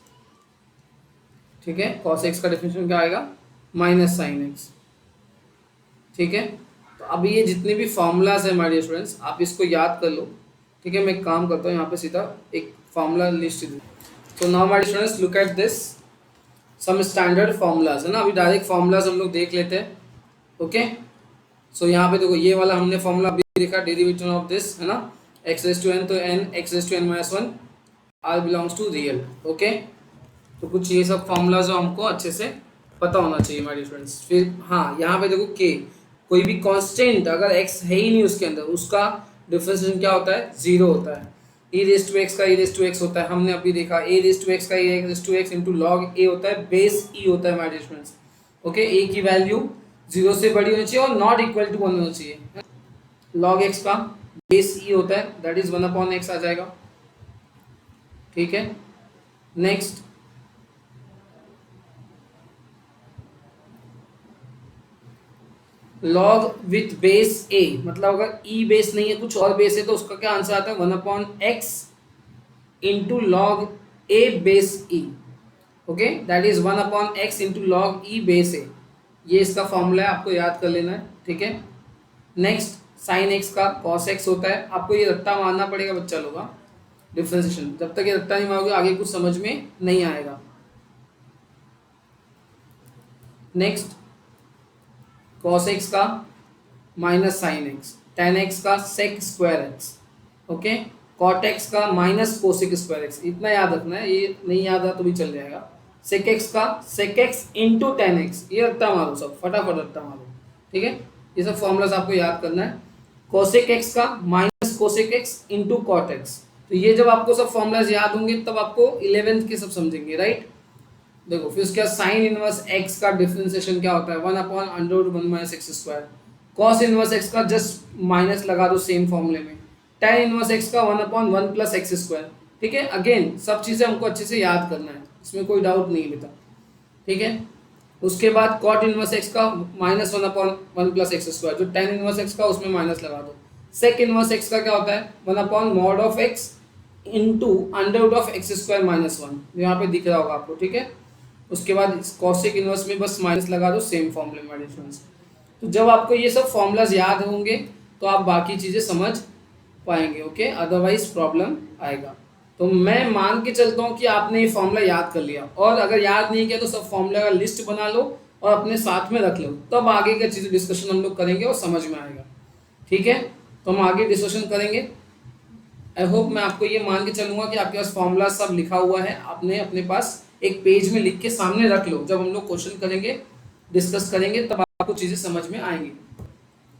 ठीक है। cos x का डिफरेंशिएशन क्या आएगा, माइनस साइन x, ठीक है। तो अभी ये जितने भी फॉर्मूलाज है हमारे स्टूडेंट्स, आप इसको याद कर लो, ठीक है। मैं एक काम करता हूँ यहाँ पे सीधा एक फार्मूला लिस्ट दूँ। तो now my students look at this some standard formulas है ना, अभी डायरेक्ट फार्मूलाज हम लोग देख लेते हैं, ओके। सो यहाँ पे देखो ये वाला हमने फार्मूला अभी देखा, डेरिवेटिव ऑफ दिस है ना, x रेज टू n, तो n x raise to n minus 1 r belongs to real, okay. तो कुछ ये सब फार्मूला जो हमको अच्छे से पता होना चाहिए हमारे स्टूडेंट्स। फिर हाँ, यहाँ पे देखो k, कोई भी कांस्टेंट अगर x है ही नहीं उसके अंदर, उसका डिफरेंशिएशन क्या होता है, 0 होता है। e रेज टू x का e रेज टू x होता है, हमने अभी देखा a रेज टू x का e raise to x into log a होता है, बेस e होता है हमारे स्टूडेंट्स, ओके। a की वैल्यू 0 से बड़ी होनी चाहिए और नॉट इक्वल टू 1 होना चाहिए। लॉग x का बेस e होता है, दैट इज 1 अपॉन x आ जाएगा, ठीक है। Next log with base a, मतलब अगर e बेस नहीं है कुछ और बेस है तो उसका क्या आंसर आता है, 1 upon x into log a base e, okay, that is 1 upon x into log e base a। ये इसका फॉर्मूला है, आपको याद कर लेना है, ठीक है। नेक्स्ट साइन x का cos x होता है, आपको ये रट्टा मारना पड़ेगा बच्चा लोग, डिफ्रेंसिएशन, जब तक ये रट्टा नहीं मारोगे आगे कुछ समझ में नहीं आएगा। नेक्स्ट cos x का minus sine x, tan x का sec square x, okay, cot x का माइनस कोसेक स्क्वायर x, इतना याद रखना है, ये नहीं याद आ तो भी चल जाएगा। sec x का sec x into tan x, ये रट्टा मारो सब, फटाफट रट्टा मारो, ठीक है। ये सब फॉर्मूलाज आपको याद करना है। cosec x का minus cosec x into cot x, तो ये जब आपको सब फॉर्मूलाज याद होंगे तब आपको 11th के सब समझेंगे, राइट। देखो फिर उसके बाद साइन इनवर्स x का डिफरेंशिएशन क्या होता है, 1 upon under root 1 minus x square. Cos inverse x का जस्ट माइनस लगा दो सेम फॉर्मूले में। tan इनवर्स x का 1 अपॉन 1 प्लस एक्स स्क्वायर, ठीक है। अगेन सब चीज़ें हमको अच्छे से याद करना है, इसमें कोई डाउट नहीं है बेटा, ठीक है। उसके बाद कॉट इनवर्स x का minus 1 upon 1 plus x square, जो tan इनवर्स x का उसमें माइनस लगा दो। सेक इनवर्स x का क्या होता है, 1 upon mod of x into under root of x square minus 1, यहाँ पे दिख रहा होगा आपको, ठीक है। उसके बाद कॉसेक इनवर्स में बस माइनस लगा दो, सेम फॉर्मूले में डिफरेंस। तो जब आपको ये सब फॉर्मूलाज याद होंगे तो आप बाकी चीज़ें समझ पाएंगे, ओके, अदरवाइज प्रॉब्लम आएगा। तो मैं मान के चलता हूँ कि आपने ये फॉर्मूला याद कर लिया, और अगर याद नहीं किया तो सब फॉर्मूला का लिस्ट बना लो और अपने साथ में रख लो, तब आगे का चीज़ें डिस्कशन हम लोग करेंगे और समझ में आएगा, ठीक है। तो हम आगे डिस्कशन करेंगे। आई होप मैं आपको ये मान के चलूँगा कि आपके पास फॉर्मूला सब लिखा हुआ है, आपने अपने पास एक पेज में लिख के सामने रख लो, जब हम लोग क्वेश्चन करेंगे डिस्कस करेंगे तब आपको चीज़ें समझ में आएंगी,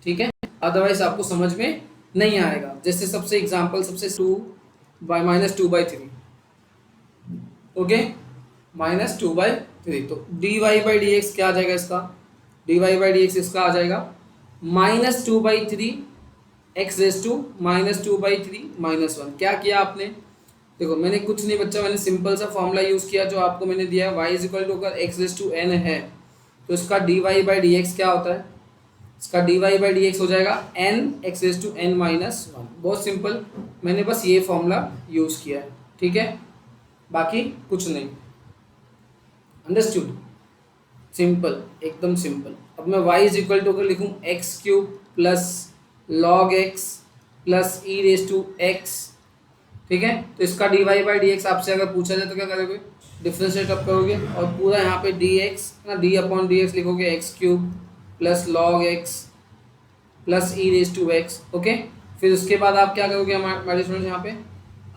ठीक है। अदरवाइज आपको समझ में नहीं आएगा। जैसे सबसे एग्जांपल सबसे 2 बाई माइनस 2/3, ओके, माइनस 2/3, तो dy बाई डी एक्स क्या आ जाएगा इसका, dy बाई डी एक्स इसका आ जाएगा -2/3 x रेज टू -2/3 -1। क्या किया आपने, देखो मैंने कुछ नहीं बच्चा, मैंने सिंपल सा फॉर्मूला यूज़ किया जो आपको मैंने दिया है। y इज इक्वल टू अगर x रेज टू n है तो इसका dy बाई डी एक्स क्या होता है, इसका dy बाई डी एक्स हो जाएगा n x raise to n minus one. बहुत सिंपल, मैंने बस ये फॉर्मूला यूज़ किया है, ठीक है, बाकी कुछ नहीं। अंडरस्टूड, सिंपल, एकदम सिंपल। अब मैं y इज इक्वल टू अगर लिखूँ x cube plus log x plus e raise to x, ठीक है, तो इसका d y by d x आपसे अगर पूछा जाए तो क्या करोगे, डिफ्रेंशिएट अप करोगे और पूरा यहाँ पे डी एक्स ना डी अपॉन डी एक्स लिखोगे x cube plus log x plus e raise to x. Okay, फिर उसके बाद आप क्या करोगे हमारे स्टूडेंट, यहाँ पे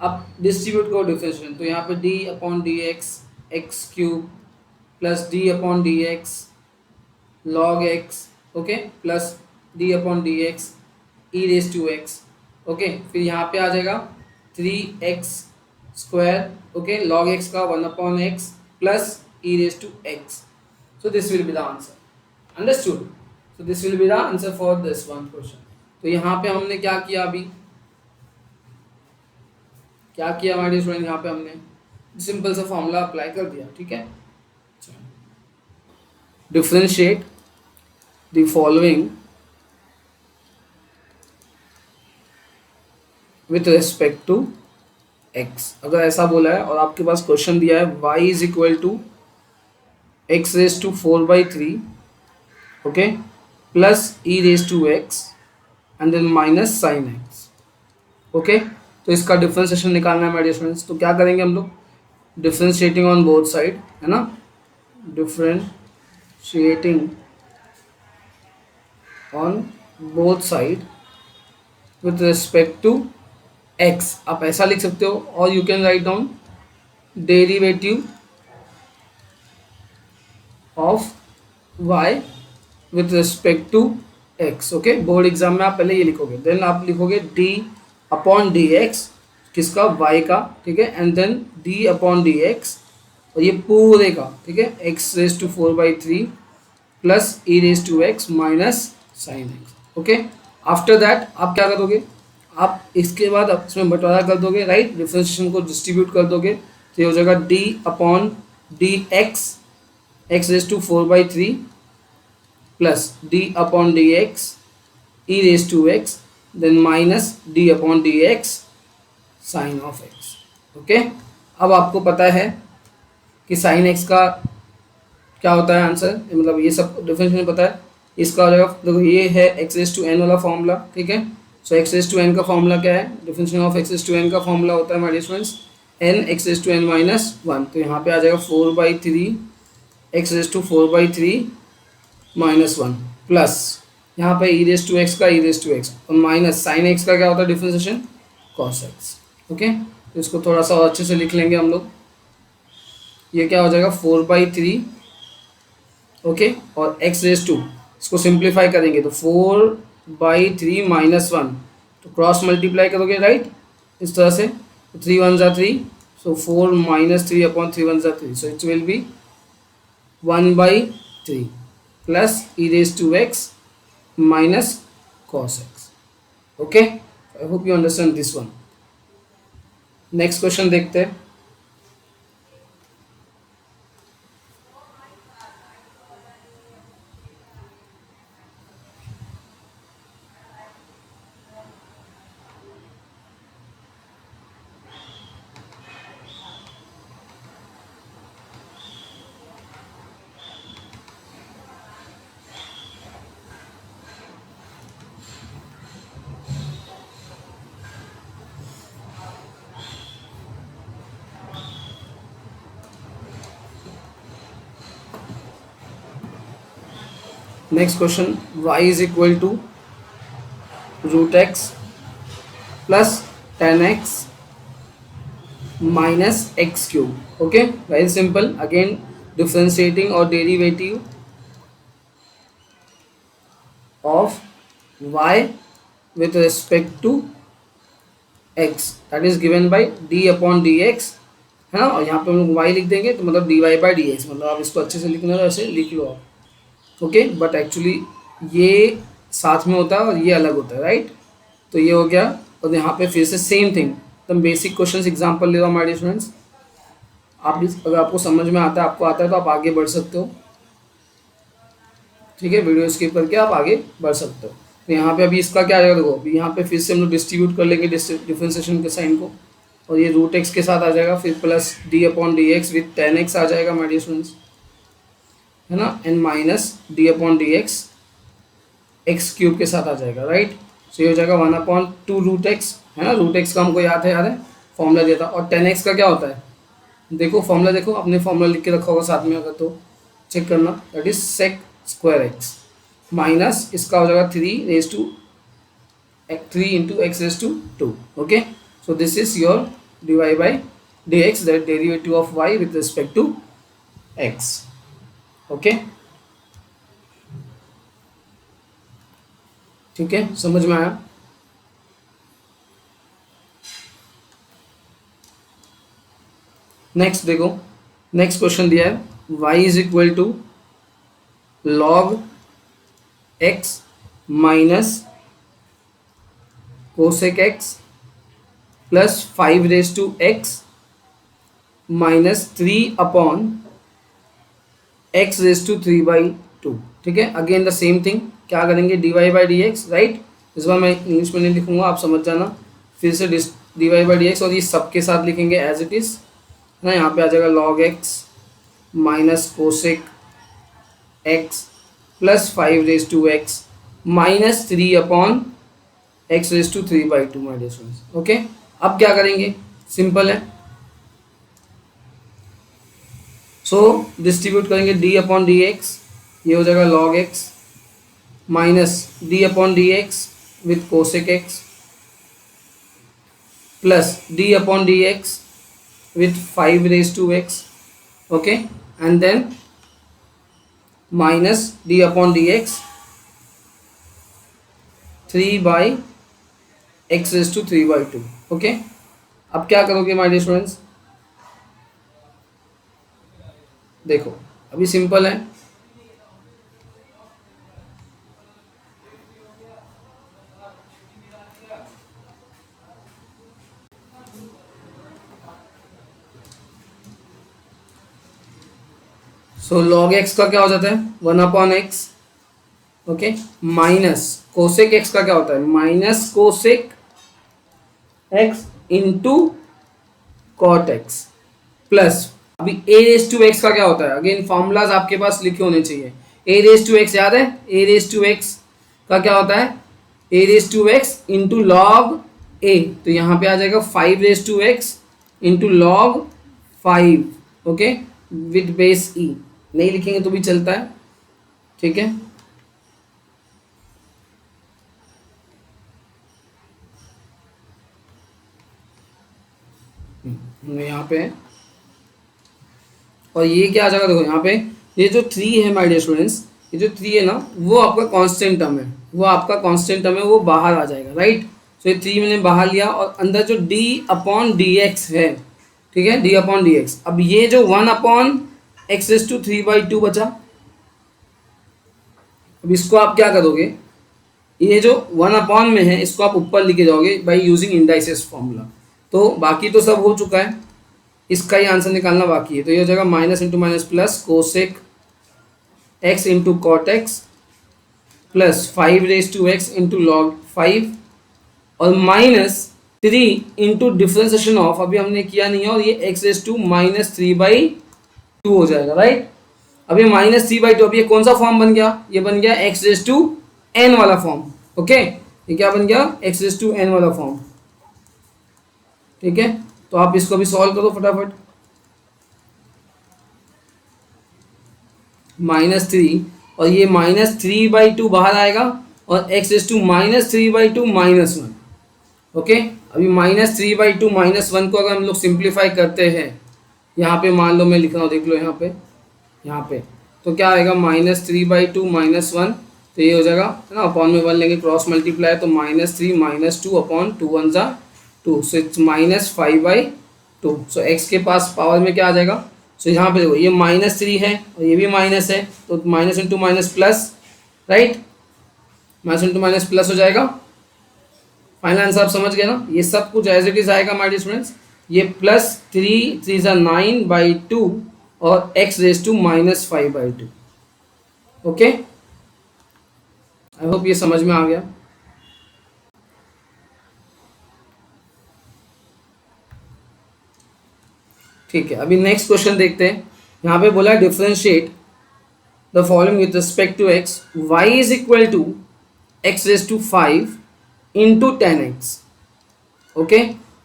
आप डिस्ट्रीब्यूट करो डिफ्रेंशिएशन, तो यहाँ पे d upon d x x cube plus d upon d x log x, okay, plus d upon d x e raise to x. Okay, फिर यहाँ पे आ जाएगा 3x square, okay, log x का 1 upon x plus e raise to x. So this will be the answer, understood. So this will be the answer for this one question. तो यहाँ पे हमने क्या किया, अभी क्या किया हमारे स्टूडेंट, यहाँ पे हमने सिंपल सा फॉर्मूला अप्लाई कर दिया, ठीक है। Differentiate the following with respect to x। अगर ऐसा बोला है और आपके पास क्वेश्चन दिया है y is equal to x raise to 4/3, okay, plus e raise to x and then minus sine x. Okay, तो इसका डिफ्रेंशिएशन निकालना है मेरे स्टूडेंट्स। तो क्या करेंगे हम लोग, डिफ्रेंशिएटिंग ऑन बोथ साइड, है ना, differentiating on both side with respect to x। आप ऐसा लिख सकते हो और you can write down derivative of y with respect to x। Okay, board exam में आप पहले ये लिखोगे, देन आप लिखोगे d अपॉन डी एक्स, किसका, y का, ठीक है, and then d upon d x और ये पूरे का, ठीक है, x raise to 4/3 plus e raise to x minus sine x. Okay, after that आप क्या करोगे, आप इसके बाद आप इसमें बंटवारा कर दोगे, राइट, डिफरेंशिएशन को डिस्ट्रीब्यूट कर दोगे, तो ये हो जाएगा d upon d x x raise to 4/3 plus d upon d x e raise to x then minus d upon d x sine of x. Okay, अब आपको पता है कि साइन एक्स का क्या होता है आंसर, मतलब ये सब डिफरेंशिएशन पता है, इसका हो जाएगा, देखो ये है एक्स रेज टू एन वाला फॉर्मूला, ठीक है। So x raise to n का फॉर्मूला क्या है, differentiation of x raise to n का फॉर्मूला होता है हमारे students n x raise to n minus one. तो यहाँ पे आ जाएगा 4/3 x raise to 4/3 minus one plus यहाँ पे ई रेज टू एक्स का ई रेज टू एक्स और माइनस साइन एक्स का क्या होता है डिफरेंशिएशन, कॉस एक्स। ओके, तो इसको थोड़ा सा और अच्छे से लिख लेंगे हम लोग, ये क्या हो जाएगा 4/3, ओके, और एक्स रेज टू, इसको सिंप्लीफाई करेंगे तो 4/3 माइनस वन, तो क्रॉस मल्टीप्लाई करोगे, राइट, इस तरह से, 3 1 जा 3, सो 4 माइनस 3 अपॉन 3 1 जा 3, so it will be 1/3 plus e raise to x minus cos x. Okay, I hope you understand this one. Next question देखते हैं। Next question, y is equal to root x plus 10x minus x cube. Okay, very simple, again differentiating और derivative of y with respect to x that is given by d upon d x, है ना, और यहाँ पे हम लोग y लिख देंगे तो मतलब dy बाई डी एक्स, मतलब आप इसको अच्छे से लिखना है, ऐसे लिख लो आप। ओके, बट एक्चुअली ये साथ में होता है और ये अलग होता है, राइट, तो ये हो गया, और यहाँ पे फिर से सेम थिंग, एकदम बेसिक क्वेश्चंस एग्जांपल ले रहा हूँ हमारे स्टूडेंट्स। आप अगर आपको समझ में आता है, आपको आता है तो आप आगे बढ़ सकते हो, ठीक है, वीडियो स्किप करके आप आगे बढ़ सकते हो। तो यहाँ पे अभी इसका क्या आएगा देखो, अभी यहाँ पे फिर से हम लोग डिस्ट्रीब्यूट कर लेंगे डिफ्रेंसिएशन के साइन को, और ये रूट एक्स के साथ आ जाएगा, फिर plus d upon d x with ten x आ जाएगा हमारे स्टूडेंट्स, है ना, and minus d upon d x x cube के साथ आ जाएगा, राइट। सो ये हो जाएगा 1/2 रूट एक्स, है ना, रूट एक्स का हमको याद है फॉर्मूला दिया था। और 10x का क्या होता है, देखो फॉर्मूला, देखो अपने फॉर्मूला लिख के रखा होगा साथ में, अगर तो चेक करना, that is sec square x minus इसका हो जाएगा 3 into x raise to 2। Okay, so this is your dy by d x, that derivative of y with respect to x। Okay, ठीक है, समझ में आया। नेक्स्ट देखो, नेक्स्ट क्वेश्चन दिया है y is equal to log x minus cosec x plus 5 raise to x minus 3 upon x raise to 3/2। ठीक है, अगेन द सेम थिंग, क्या करेंगे, dy by d x, right. इस बार मैं इंग्लिश में नहीं लिखूंगा, आप समझ जाना, फिर से dy बाई डी एक्स, और ये सबके साथ लिखेंगे एज इट इज़, है ना। यहाँ पे आ जाएगा log x minus cosec x plus 5 raise to x minus 3 upon x raise to 3/2 my dear students. Okay, अब क्या करेंगे, सिंपल है, सो डिस्ट्रीब्यूट करेंगे d अपॉन डी एक्स, ये हो जाएगा log x minus d upon d x with cosec x plus d upon d x with 5 raised to x, okay, and then minus d upon dx 3 by x raised to 3/2। okay, अब क्या करोगे my dear students, देखो अभी simple है, सो log x का क्या हो जाता है 1/x, okay, minus cosec x का क्या होता है minus cosec x into cot x plus, अभी a रेज टू एक्स का क्या होता है, अगेन फॉर्मूलाज आपके पास लिखे होने चाहिए। a रेज टू एक्स याद है, a रेज टू एक्स का क्या होता है a raise to x into log a, तो यहाँ पे आ जाएगा 5 raise to x into log 5, okay, with base e, नहीं लिखेंगे तो भी चलता है, ठीक है। यहाँ पे है, और ये क्या आ जाएगा देखो यहाँ पे, ये जो 3 है माय डियर स्टूडेंट्स, ये जो 3 है ना, वो आपका कांस्टेंट टर्म है, वो आपका कांस्टेंट टर्म है, वो बाहर आ जाएगा, राइट। तो ये 3 मैंने बाहर लिया, और अंदर जो d अपॉन डी एक्स है, ठीक है, d अपॉन डी एक्स, अब ये जो 1/x रेज टू 3/2 बचा, अब इसको आप क्या करोगे, ये जो 1 में है इसको आप ऊपर लेके जाओगे बाई यूजिंग इंडाइसेस फॉर्मूला। तो बाकी तो सब हो चुका है, इसका ही आंसर निकालना बाकी है। तो ये हो जाएगा minus into minus plus cosec x into cot x plus 5 raise to x into log 5 और माइनस 3 इंटू डिफ्रेंसिएशन ऑफ, अभी हमने किया नहीं है, और ये x रेज टू माइनस 3/2 हो जाएगा, राइट। अब ये माइनस 3/2, अब ये कौन सा फॉर्म बन गया, ये बन गया x रेज टू n वाला फॉर्म, ओके, ये क्या बन गया x रेज टू n वाला फॉर्म, ठीक है। तो आप इसको भी सॉल्व करो फटाफट, -3 और ये -3/2 बाहर आएगा, और x रेज टू -3/2 -1, ओके। अभी -3/2 -1 को अगर हम लोग सिंप्लीफाई करते हैं, यहाँ पे मान लो मैं लिख रहा हूँ, देख लो यहाँ पे तो क्या आएगा -3/2 -1, तो ये हो जाएगा, है ना, अपॉन में 1 लेंगे, क्रॉस मल्टीप्लाई, तो -3 - 2 अपॉन 2 1 जा 2, सो इट्स -5/2। सो x के पास पावर में क्या आ जाएगा, सो यहाँ पे देखो ये -3 है और ये भी माइनस है, तो minus into minus plus, right, minus into minus plus हो जाएगा, फाइनल आंसर आप समझ गए ना। ये सब कुछ एज इट इज आएगा माय डियर स्टूडेंट्स। ये प्लस 3 3 9/2 और x raise to -5/2। Okay, I hope ये समझ में आ गया। ठीक है, अभी नेक्स्ट क्वेश्चन देखते हैं। यहाँ पे बोला differentiate the following with respect to x, y is equal to x raise to 5 into 10x। Okay,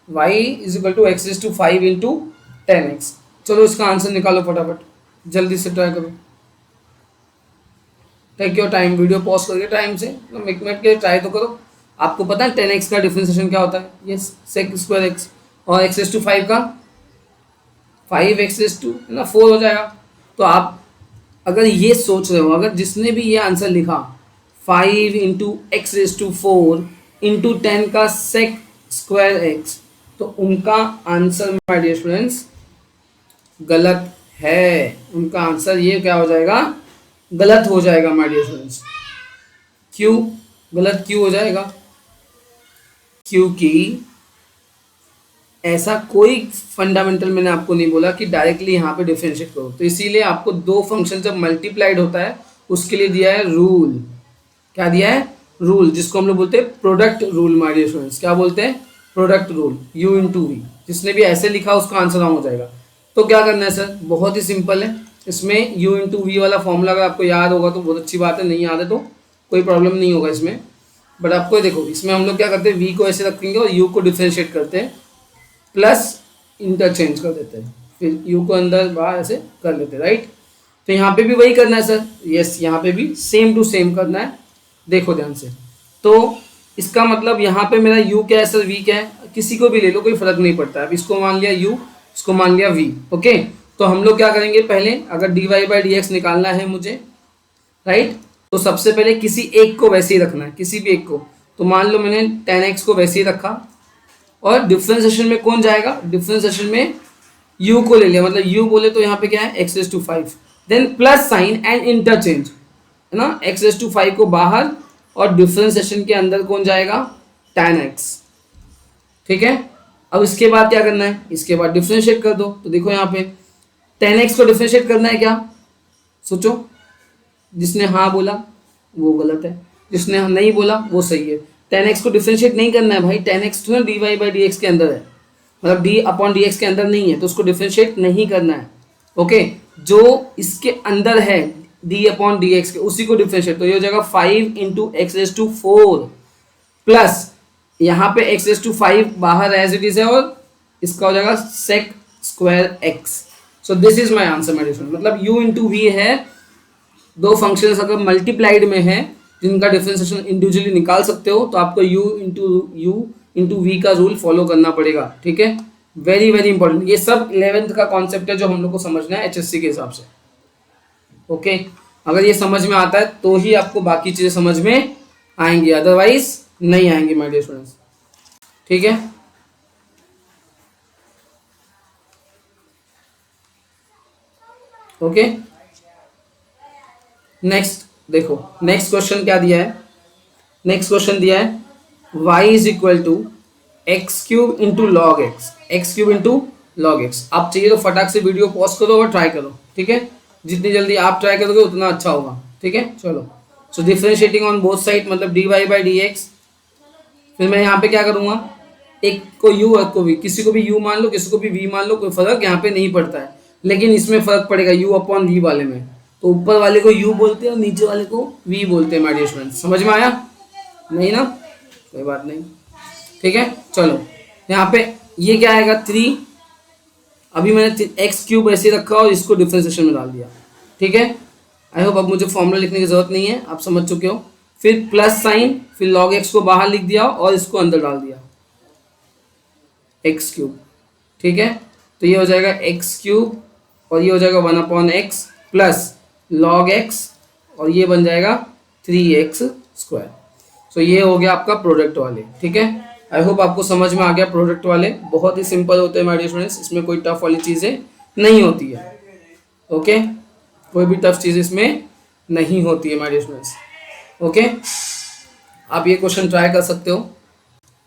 y is equal to x raise to 5 into 10x। चलो इसका आंसर निकालो फटाफट, जल्दी से ट्राई करो। Take your time, video pause करके time से एक मिनट के ट्राई तो करो। आपको पता है 10x का डिफरेंशिएशन क्या होता है? ये सेक स्क्वायर x, और x रेज टू 5 का 5x रेज टू है ना 4 हो जाएगा। तो आप अगर ये सोच रहे हो, अगर जिसने भी ये आंसर लिखा 5 into x raise to 4 into 10 का सेक स्क्वायर x, तो उनका आंसर माय डियर स्टूडेंट्स गलत है। उनका आंसर ये क्या हो जाएगा? गलत हो जाएगा माय डियर स्टूडेंट्स। क्यों गलत क्यों हो जाएगा? क्योंकि ऐसा कोई फंडामेंटल मैंने आपको नहीं बोला कि डायरेक्टली यहाँ पे डिफरेंशिएट करो। तो इसीलिए आपको दो फंक्शन जब मल्टीप्लाइड होता है उसके लिए दिया है रूल। क्या दिया है? रूल, जिसको हम लोग बोलते हैं product rule my dear students. क्या बोलते हैं? Product rule, u into v. जिसने भी ऐसे लिखा उसका आंसर रॉन्ग हो जाएगा। तो क्या करना है सर? बहुत ही सिंपल है। इसमें u इंटू वी वाला फॉर्मूला अगर आपको याद होगा तो बहुत अच्छी बात है, नहीं याद है तो कोई प्रॉब्लम नहीं होगा इसमें। बट आपको देखो, इसमें हम लोग क्या करते हैं, v को ऐसे रखेंगे और u को डिफ्रेंशिएट करते हैं, प्लस इंटरचेंज कर देते हैं, फिर u को अंदर बाहर ऐसे कर लेते हैं, राइट। तो यहाँ पे भी वही करना है सर। यस, यहाँ पे भी सेम टू सेम करना है। देखो ध्यान से, तो इसका मतलब यहाँ पे मेरा u क्या है सर? v क्या है? किसी को भी ले लो, कोई फर्क नहीं पड़ता। अब इसको मान लिया u, इसको मान लिया v। ओके, तो हम लोग क्या करेंगे, पहले अगर dy/dx निकालना है मुझे, राइट, तो सबसे पहले किसी एक को वैसे ही रखना है, किसी भी एक को। तो मान लो मैंने 10x को वैसे ही रखा, और डिफ्रेंसिएशन में कौन जाएगा? डिफ्रेंसिएशन में u को ले लिया, मतलब u बोले तो यहाँ पे क्या है? x raise to 5, then plus sine and interchange, है ना। x रेज टू 5 को बाहर, और डिफ्रेंसिएशन के अंदर कौन जाएगा? tan x। ठीक है, अब इसके बाद क्या करना है? इसके बाद डिफ्रेंशिएट कर दो। तो देखो यहाँ पे 10x को डिफ्रेंशिएट करना है क्या? सोचो, जिसने हाँ बोला वो गलत है, जिसने नहीं बोला वो सही है। 10x को डिफ्रेंशिएट नहीं करना है भाई, 10x तो ना dy/dx के अंदर है, मतलब d/dx के अंदर नहीं है, तो उसको डिफ्रेंशिएट नहीं करना है। ओके, जो इसके अंदर है d/dx के, उसी को डिफ्रेंशिएट। तो ये हो जाएगा 5 into x raise to 4 plus यहाँ पे x रेज टू 5 बाहर एज इट इज है, और इसका हो जाएगा sec square x। So this is my answer my dear. मतलब u इंटू वी है, दो फंक्शंस अगर मल्टीप्लाइड में है जिनका डिफरेंशिएशन इंडिविजुअली निकाल सकते हो, तो आपको u इंटू वी का रूल फॉलो करना पड़ेगा। ठीक है, वेरी वेरी इंपॉर्टेंट। ये सब 11th का कॉन्सेप्ट है जो हम लोग को समझना है HSC के हिसाब से। ओके, अगर ये समझ में आता है तो ही आपको बाकी चीजें समझ में आएंगी, अदरवाइज नहीं आएंगे माय डियर स्टूडेंट्स। ठीक है, ओके। नेक्स्ट देखो, नेक्स्ट क्वेश्चन क्या दिया है? नेक्स्ट क्वेश्चन दिया है y is equal to x³ into log x, x³ into log x. आप चाहिए तो फटाक से वीडियो पॉज करो और ट्राई करो। ठीक है, जितनी जल्दी आप ट्राई करोगे उतना अच्छा होगा। ठीक है, चलो। सो डिफरेंशिएटिंग ऑन बोथ साइड, मतलब dy/dx। फिर मैं यहाँ पे क्या करूँगा, एक को u एक को v, किसी को भी u मान लो, किसी को भी v मान लो, कोई फर्क यहाँ पे नहीं पड़ता है। लेकिन इसमें फर्क पड़ेगा u/v वाले में। तो ऊपर वाले को u बोलते हैं और नीचे वाले को v बोलते हैं माय डियर स्टूडेंट्स। समझ में आया? नहीं ना, कोई बात नहीं। ठीक है, चलो। यहाँ पे ये क्या आएगा? 3। अभी मैंने x³ ऐसे रखा और इसको डिफरेंशिएशन में डाल दिया। ठीक है, आई होप अब मुझे फॉर्मूला लिखने की जरूरत नहीं है, आप समझ चुके हो। फिर प्लस साइन, फिर लॉग एक्स को बाहर लिख दिया और इसको अंदर डाल दिया, x³। ठीक है, तो ये हो जाएगा x³ और ये हो जाएगा 1/x प्लस लॉग x, और ये बन जाएगा 3x²। सो ये हो गया आपका प्रोडक्ट वाले। ठीक है, आई होप आपको समझ में आ गया। प्रोडक्ट वाले बहुत ही सिंपल होते हैं माय डियर स्टूडेंट्स, इसमें कोई टफ वाली चीज़ें नहीं होती है। ओके, कोई भी टफ चीज़ इसमें नहीं होती है माय डियर स्टूडेंट्स। ओके, आप ये क्वेश्चन ट्राई कर सकते हो।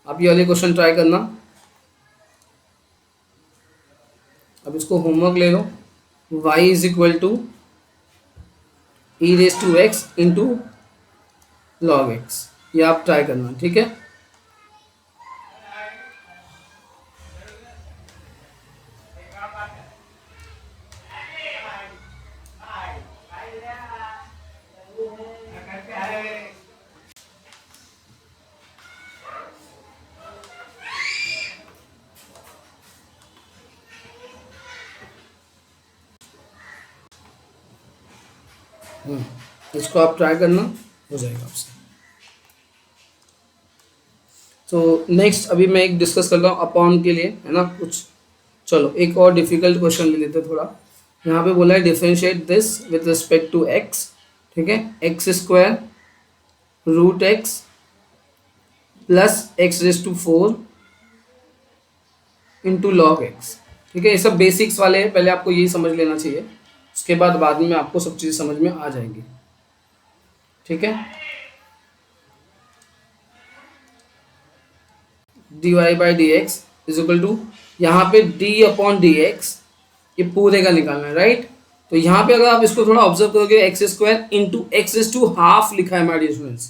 आप ये वाले क्वेश्चन ट्राई करना। अब इसको होमवर्क ले लो। y is equal to e raise to x into log x, ये आप ट्राई करना, ठीक है। इसको आप ट्राई करना, हो जाएगा आपसे। तो नेक्स्ट अभी मैं एक डिस्कस कर रहा हूँ अपॉन के लिए, है ना कुछ। चलो एक और डिफिकल्ट क्वेश्चन ले लेते हैं थोड़ा। यहाँ पे बोला है differentiate this with respect to x, ठीक है। X square root x plus x raise to 4 into log x, ठीक है। ये सब बेसिक्स वाले हैं, पहले आपको यही समझ लेना चाहिए, उसके बाद में आपको सब चीज़ समझ में आ जाएंगी, ठीक है। dy by d x is equal to, यहाँ पे d अपॉन डी एक्स, ये पूरे का निकालना है, राइट। तो यहाँ पे अगर आप इसको थोड़ा ऑब्जर्व करोगे, x square into x raise to half लिखा है हमारे स्टूडेंट्स,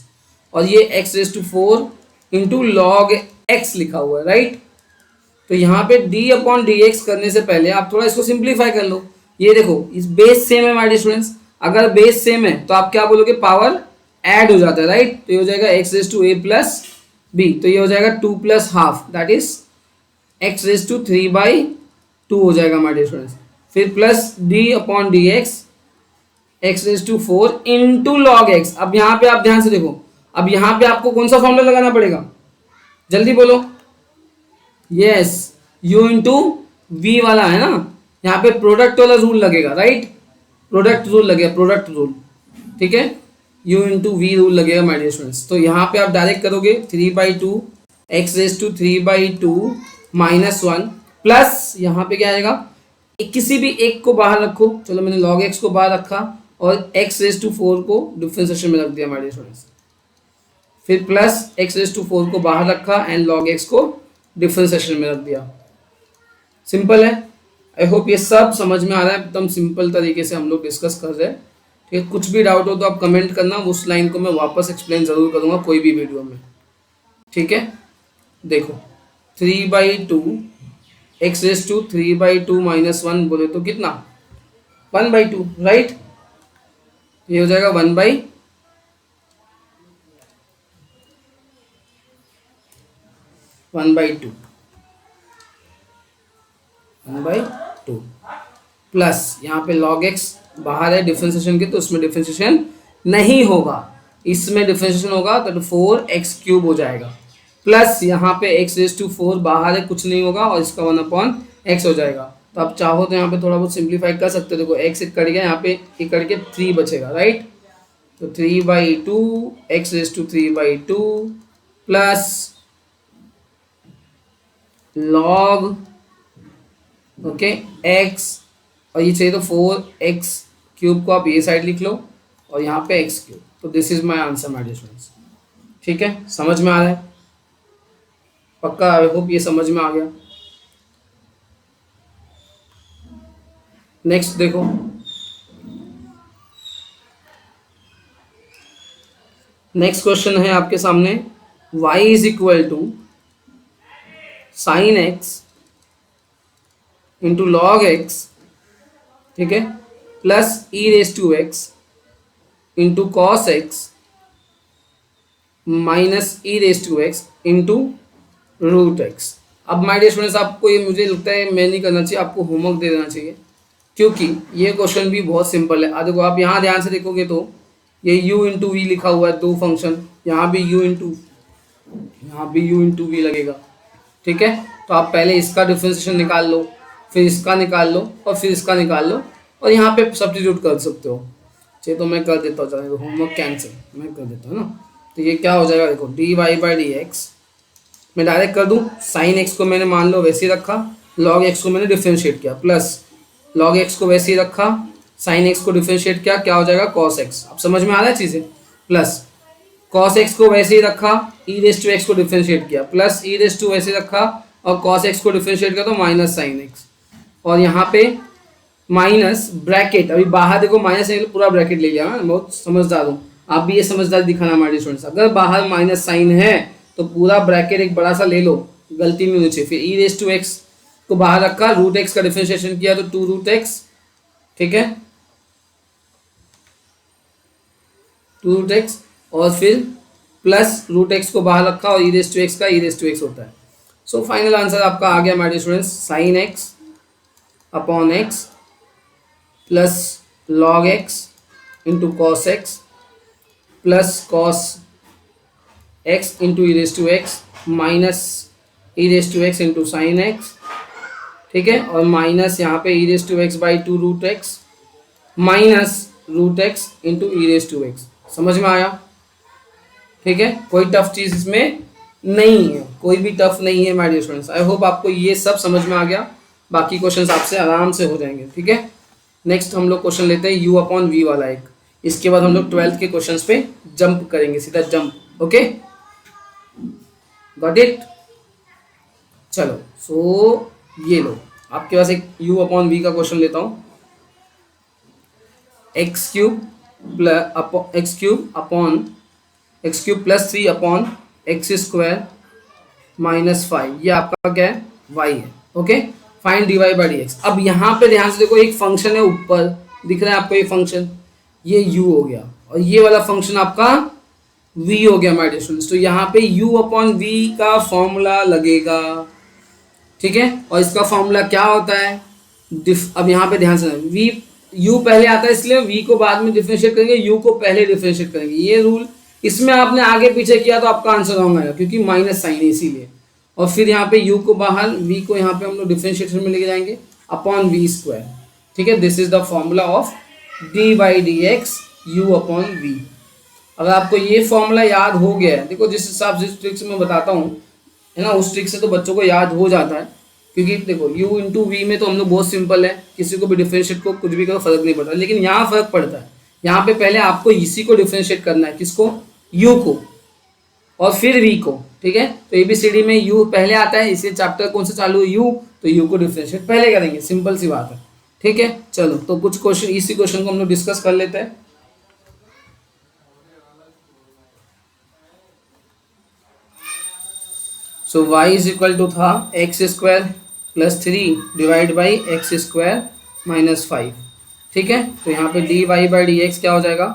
और ये x raise to 4 into log x लिखा हुआ है, राइट। तो यहाँ पे d अपॉन डी एक्स करने से पहले आप थोड़ा इसको सिंप्लीफाई कर लो। ये देखो इस बेस सेम है हमारे स्टूडेंट्स, अगर बेस सेम है तो आप क्या बोलोगे, पावर ऐड हो जाता है, राइट। तो ये हो जाएगा x raise to a plus b, तो ये हो जाएगा 2 plus half, that is x raise to 3/2 हो जाएगा हमारे स्टूडेंट्स। फिर plus d upon d x x raise to 4 into log x. अब यहाँ पे आप ध्यान से देखो, अब यहाँ पे आपको कौन सा फॉर्मूला लगाना पड़ेगा, जल्दी बोलो। यस, u इंटू वी वाला है ना, यहाँ पे प्रोडक्ट वाला रूल लगेगा, राइट। प्रोडक्ट रूल लगेगा, प्रोडक्ट रूल, ठीक है। u इंटू वी रूल लगेगा माय डियर स्टूडेंट्स। तो यहाँ पे आप डायरेक्ट करोगे 3/2 x raise to 3/2 minus 1 plus यहाँ पे क्या आएगा, किसी भी एक को बाहर रखो, चलो मैंने log x को बाहर रखा और x रेस टू 4 को डिफरेंशिएशन में रख दिया माय डियर स्टूडेंट्स। फिर प्लस x रेस टू 4 को बाहर रखा एंड log x को डिफरेंशिएशन में रख दिया। सिंपल है। आई होप ये सब समझ में आ रहा है, एकदम सिंपल तरीके से हम लोग डिस्कस कर रहे हैं, ठीक है। कुछ भी डाउट हो तो आप कमेंट करना, उस लाइन को मैं वापस एक्सप्लेन ज़रूर करूँगा कोई भी वीडियो में, ठीक है। देखो 3/2 एक्स रेस टू 3/2 माइनस 1 बोले तो कितना, 1/2, राइट। ये हो जाएगा 1/2 प्लस यहाँ पे log x बाहर है डिफरेंशिएशन के, तो उसमें डिफरेंशिएशन नहीं होगा, इसमें डिफरेंशिएशन होगा तो 4x³ हो जाएगा। प्लस यहाँ पे x रेस टू 4 बाहर है, कुछ नहीं होगा, और इसका 1/x हो जाएगा। तो आप चाहो तो यहाँ पे थोड़ा बहुत सिंप्लीफाई कर सकते हो। देखो x एक कट गया, यहाँ पे एक कट के 3 बचेगा, राइट। तो 3/2 x raise to 3/2 plus log okay x, और ये चाहिए तो 4x³ को आप ये साइड लिख लो और यहाँ पे x³। तो this is my answer my dear students, ठीक है। समझ में आ रहा है पक्का, आई होप ये समझ में आ गया। नेक्स्ट देखो, नेक्स्ट क्वेश्चन है आपके सामने, y is equal to sine x into log x, ठीक है, plus e raise to x into cos x minus e raise to x into root x. अब माय डियर स्टूडेंट्स, आपको ये मुझे लगता है मैं नहीं करना चाहिए, आपको होमवर्क दे देना चाहिए, क्योंकि ये क्वेश्चन भी बहुत सिंपल है। देखो आप यहाँ ध्यान से देखोगे तो ये u इंटू वी लिखा हुआ है, दो फंक्शन, यहाँ भी u इंटू वी लगेगा, ठीक है। तो आप पहले इसका डिफरेंशिएशन निकाल लो, फिर इसका निकाल लो, और फिर इसका निकाल लो, और यहाँ पे सब्स्टिट्यूट कर सकते हो। चलिए तो मैं कर देता हूँ, चलो होमवर्क कैंसिल मैं कर देता हूँ ना। तो ये क्या हो जाएगा, देखो dy बाई डी एक्स मैं डायरेक्ट कर दूँ, साइन x को मैंने मान लो वैसे ही रखा, log x को मैंने डिफरेंशिएट किया, प्लस log x को वैसे ही रखा, साइन x को डिफरेंशिएट किया, क्या हो जाएगा cos x। अब समझ में आ रहा है चीज़ें, प्लस cos x को वैसे ही रखा, e रेस टू एक्स को डिफरेंशिएट किया, प्लस e रेस टू वैसे रखा और cos x को डिफरेंशिएट किया तो माइनस साइन x, और यहाँ पे माइनस ब्रैकेट, अभी बाहर देखो माइनस साइन पूरा ब्रैकेट ले लिया, मैं बहुत समझदार हूँ, आप भी ये समझदार दिखाना हमारे स्टूडेंट्स। अगर बाहर माइनस साइन है तो पूरा ब्रैकेट एक बड़ा सा ले लो, गलती नहीं होनी चाहिए। फिर e रेस टू एक्स को बाहर रखा, रूट एक्स का डिफरेंशिएशन किया तो 2 रूट एक्स, ठीक है, 2 रूट एक्स, और फिर प्लस रूट एक्स को बाहर रखा और ई रेस टू एक्स का ई रेस टू एक्स होता है। सो फाइनल आंसर आपका आ गया हमारे students, sine x upon x plus log x into cos x plus cos x into e raise to x minus e raise to x into sine x, ठीक है, और minus यहाँ पे e raise to x by 2 root x minus root x into e raise to x. समझ में आया? ठीक है, कोई टफ चीज़ इसमें नहीं है, कोई भी टफ नहीं है my dear students. I hope आपको ये सब समझ में आ गया, बाकी क्वेश्चंस आपसे आराम से हो जाएंगे। ठीक है, नेक्स्ट हम लोग क्वेश्चन लेते हैं u अपॉन वी वाला एक, इसके बाद हम लोग 12th के क्वेश्चंस पे जंप करेंगे, सीधा जंप। Okay, got it? चलो, सो ये लो, आपके पास एक u अपॉन वी का क्वेश्चन लेता हूँ। X cube upon x cube plus 3 upon x square minus 5, ये आपका क्या है? y है। Okay, find dy by d x. अब यहाँ पे ध्यान से देखो, एक फंक्शन है ऊपर, दिख रहा है आपको ये फंक्शन, ये u हो गया, और ये वाला फंक्शन आपका v हो गया माय डियर स्टूडेंट्स। तो यहाँ पे u अपॉन v का फॉर्मूला लगेगा, ठीक है, और इसका फॉर्मूला क्या होता है? अब यहाँ पे ध्यान से, v u पहले आता है इसलिए v को बाद में डिफरेंशिएट करेंगे, u को पहले डिफरेंशिएट करेंगे, ये रूल। इसमें आपने आगे पीछे किया तो आपका आंसर रॉन्ग आएगा, क्योंकि माइनस साइन है इसीलिए। और फिर यहाँ पे u को बाहर, v को यहाँ पे हम लोग डिफरेंशिएशन में लेके जाएंगे अपॉन वी स्क्वायर। ठीक है, this is the formula of d by d x u upon v. अगर आपको ये फॉर्मूला याद हो गया है, देखो जिस हिसाब से ट्रिक से मैं बताता हूँ है ना, उस ट्रिक से तो बच्चों को याद हो जाता है, क्योंकि देखो u इंटू वी में तो हम लोग बहुत सिंपल है, किसी को भी डिफरेंशिएट को कुछ भी करो फर्क नहीं पड़ता, लेकिन यहाँ फर्क पड़ता है। यहाँ पे पहले आपको इसी को डिफरेंशिएट करना है, किसको? u को, और फिर v को। ठीक है, तो ABCD में u पहले आता है, इसे चैप्टर कौन सा चालू है? u, तो u को डिफरेंशिएट पहले करेंगे, सिंपल सी बात है। ठीक है, चलो तो कुछ क्वेश्चन, इसी क्वेश्चन को हम लोग डिस्कस कर लेते हैं। So y is equal to था x square plus 3 divide by x square minus 5। ठीक है, तो यहाँ पे d y by d x क्या हो जाएगा?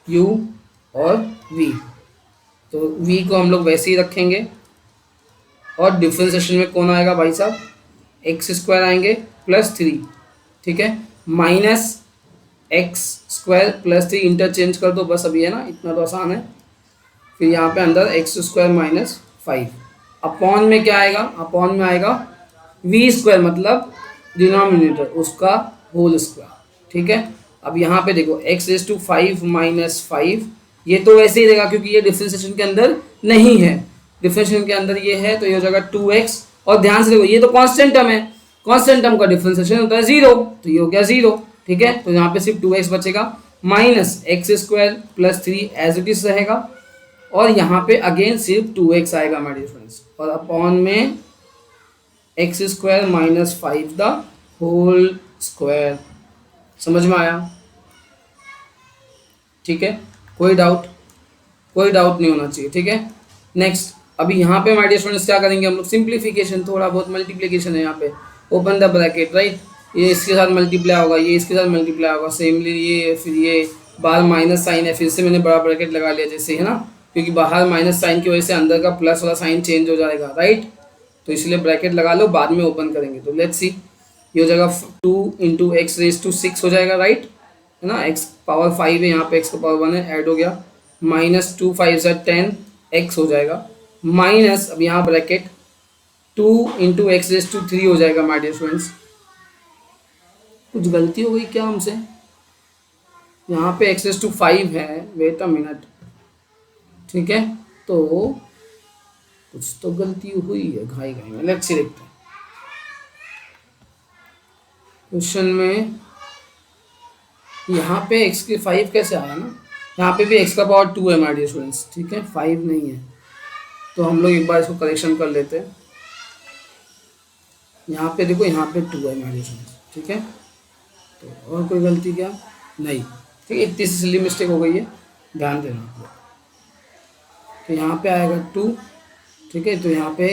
u और v, तो v को हम लोग वैसे ही रखेंगे, और डिफरेंशिएशन में कौन आएगा भाई साहब? एक्स स्क्वायर आएंगे प्लस 3, ठीक है, minus x square plus 3, interchange कर दो बस, अभी है ना, इतना तो आसान है। फिर यहाँ पे अंदर एक्स स्क्वायर माइनस 5, अपॉन में क्या आएगा? अपॉन में आएगा वी स्क्वायर, मतलब डिनोमिनेटर उसका होल स्क्वायर। ठीक है, अब यहाँ पे देखो एक्स रेस टू 5 माइनस 5, ये तो वैसे ही रहेगा क्योंकि ये डिफरेंशिएशन के अंदर नहीं है, डिफरेंशिएशन के अंदर ये है, तो ये हो जाएगा 2x। और ध्यान से देखो, ये तो कांस्टेंट टर्म है, कांस्टेंट टर्म का डिफरेंशिएशन होता है 0, तो ये हो गया 0। ठीक है, तो यहाँ पे सिर्फ 2x बचेगा, minus x square plus 3 as it is रहेगा, और यहाँ पे अगेन सिर्फ 2x आएगा हमारे डिफरेंस, और अपॉन में x square minus 5 the whole square. समझ में आया? ठीक है, कोई डाउट? कोई डाउट नहीं होना चाहिए। ठीक है, नेक्स्ट, अभी यहाँ पे हमारे स्टूडेंट्स क्या करेंगे हम लोग? सिंप्लीफिकेशन, थोड़ा बहुत मल्टीप्लिकेशन है यहाँ पे, ओपन द ब्रैकेट, राइट, ये इसके साथ मल्टीप्लाई होगा, ये इसके साथ मल्टीप्लाई होगा, सेमली ये, फिर ये बाहर माइनस साइन है, फिर से मैंने बड़ा ब्रैकेट लगा लिया जैसे, है ना, क्योंकि बाहर माइनस साइन की वजह से अंदर का प्लस वाला साइन चेंज हो जाएगा, राइट, तो इसलिए ब्रैकेट लगा लो, बाद में ओपन करेंगे। तो लेट्स सी, ये हो जाएगा 2 इंटू एक्स रेस टू 6 हो जाएगा, राइट, है ना, x पावर 5 है, यहाँ पे x का पावर 1 है, ऐड हो गया, माइनस 2 5 से 10 x हो जाएगा, माइनस अब यहाँ bracket 2 into x raise to 3 हो जाएगा माय डियर स्टूडेंट्स। कुछ गलती हो गई क्या हमसे? यहाँ पे एक्स रेस टू 5 है, वेट अ मिनट, ठीक है, तो कुछ तो गलती हुई है घाई घाई में। लेट्स सी, देखते हैं क्वेश्चन में, यहाँ पे x के 5 कैसे आया ना, यहाँ पे भी एक्स का पावर 2 है माय डियर स्टूडेंट्स, ठीक है, 5 नहीं है। तो हम लोग एक बार इसको करेक्शन कर लेते हैं। यहाँ पे देखो, यहाँ पे 2 है माय डियर स्टूडेंट्स, ठीक है। तो और कोई गलती क्या? नहीं, ठीक है, इतनी सी सिली मिस्टेक हो गई है, ध्यान देना आप लोग। तो यहाँ पे आएगा 2, ठीक है। तो यहाँ पे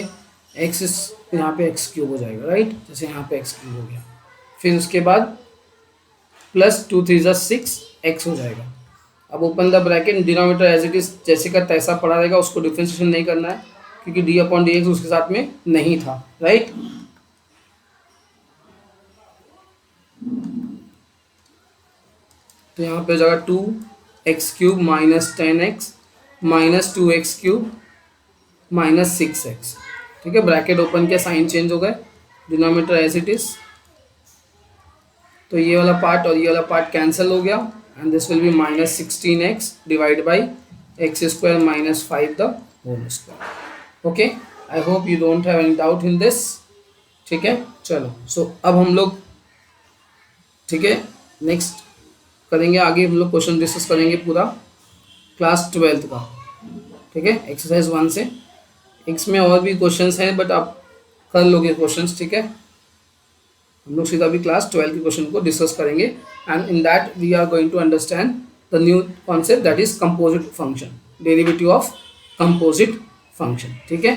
एक्स, यहाँ पे एक्स क्यूब हो जाएगा, राइट, जैसे यहाँ पे एक्स क्यूब हो गया। फिर उसके बाद प्लस 2 3 ज़ा 6 एक्स हो जाएगा। अब open the bracket, denominator as it is जैसे का तैसा पड़ा रहेगा, उसको डिफ्रेंशिएशन नहीं करना है क्योंकि डी अपॉन डी एक्स उसके साथ में नहीं था, राइट। तो यहाँ पे हो जाएगा 2x³ minus 10x minus 2x³ minus 6x, ठीक है। ब्रैकेट ओपन किया, साइन चेंज हो गए, डिनोमिनेटर एज इट इज। तो ये वाला पार्ट और ये वाला पार्ट कैंसिल हो गया and this will be minus 16x divide by x² minus 5 the whole square. Okay, I hope you don't have any doubt in this, ठीक है। चलो, सो अब हम लोग, ठीक है, नेक्स्ट करेंगे, आगे हम लोग क्वेश्चन डिस्कस करेंगे पूरा क्लास 12 का, ठीक है, एक्सरसाइज 1 से। एक्स में और भी क्वेश्चंस हैं बट आप कर लोगे क्वेश्चंस, ठीक है। हम लोग सीधा अभी क्लास 12 के क्वेश्चन को डिस्कस करेंगे and in that we are going to understand the new concept that is composite function, derivative of composite function, ठीक है।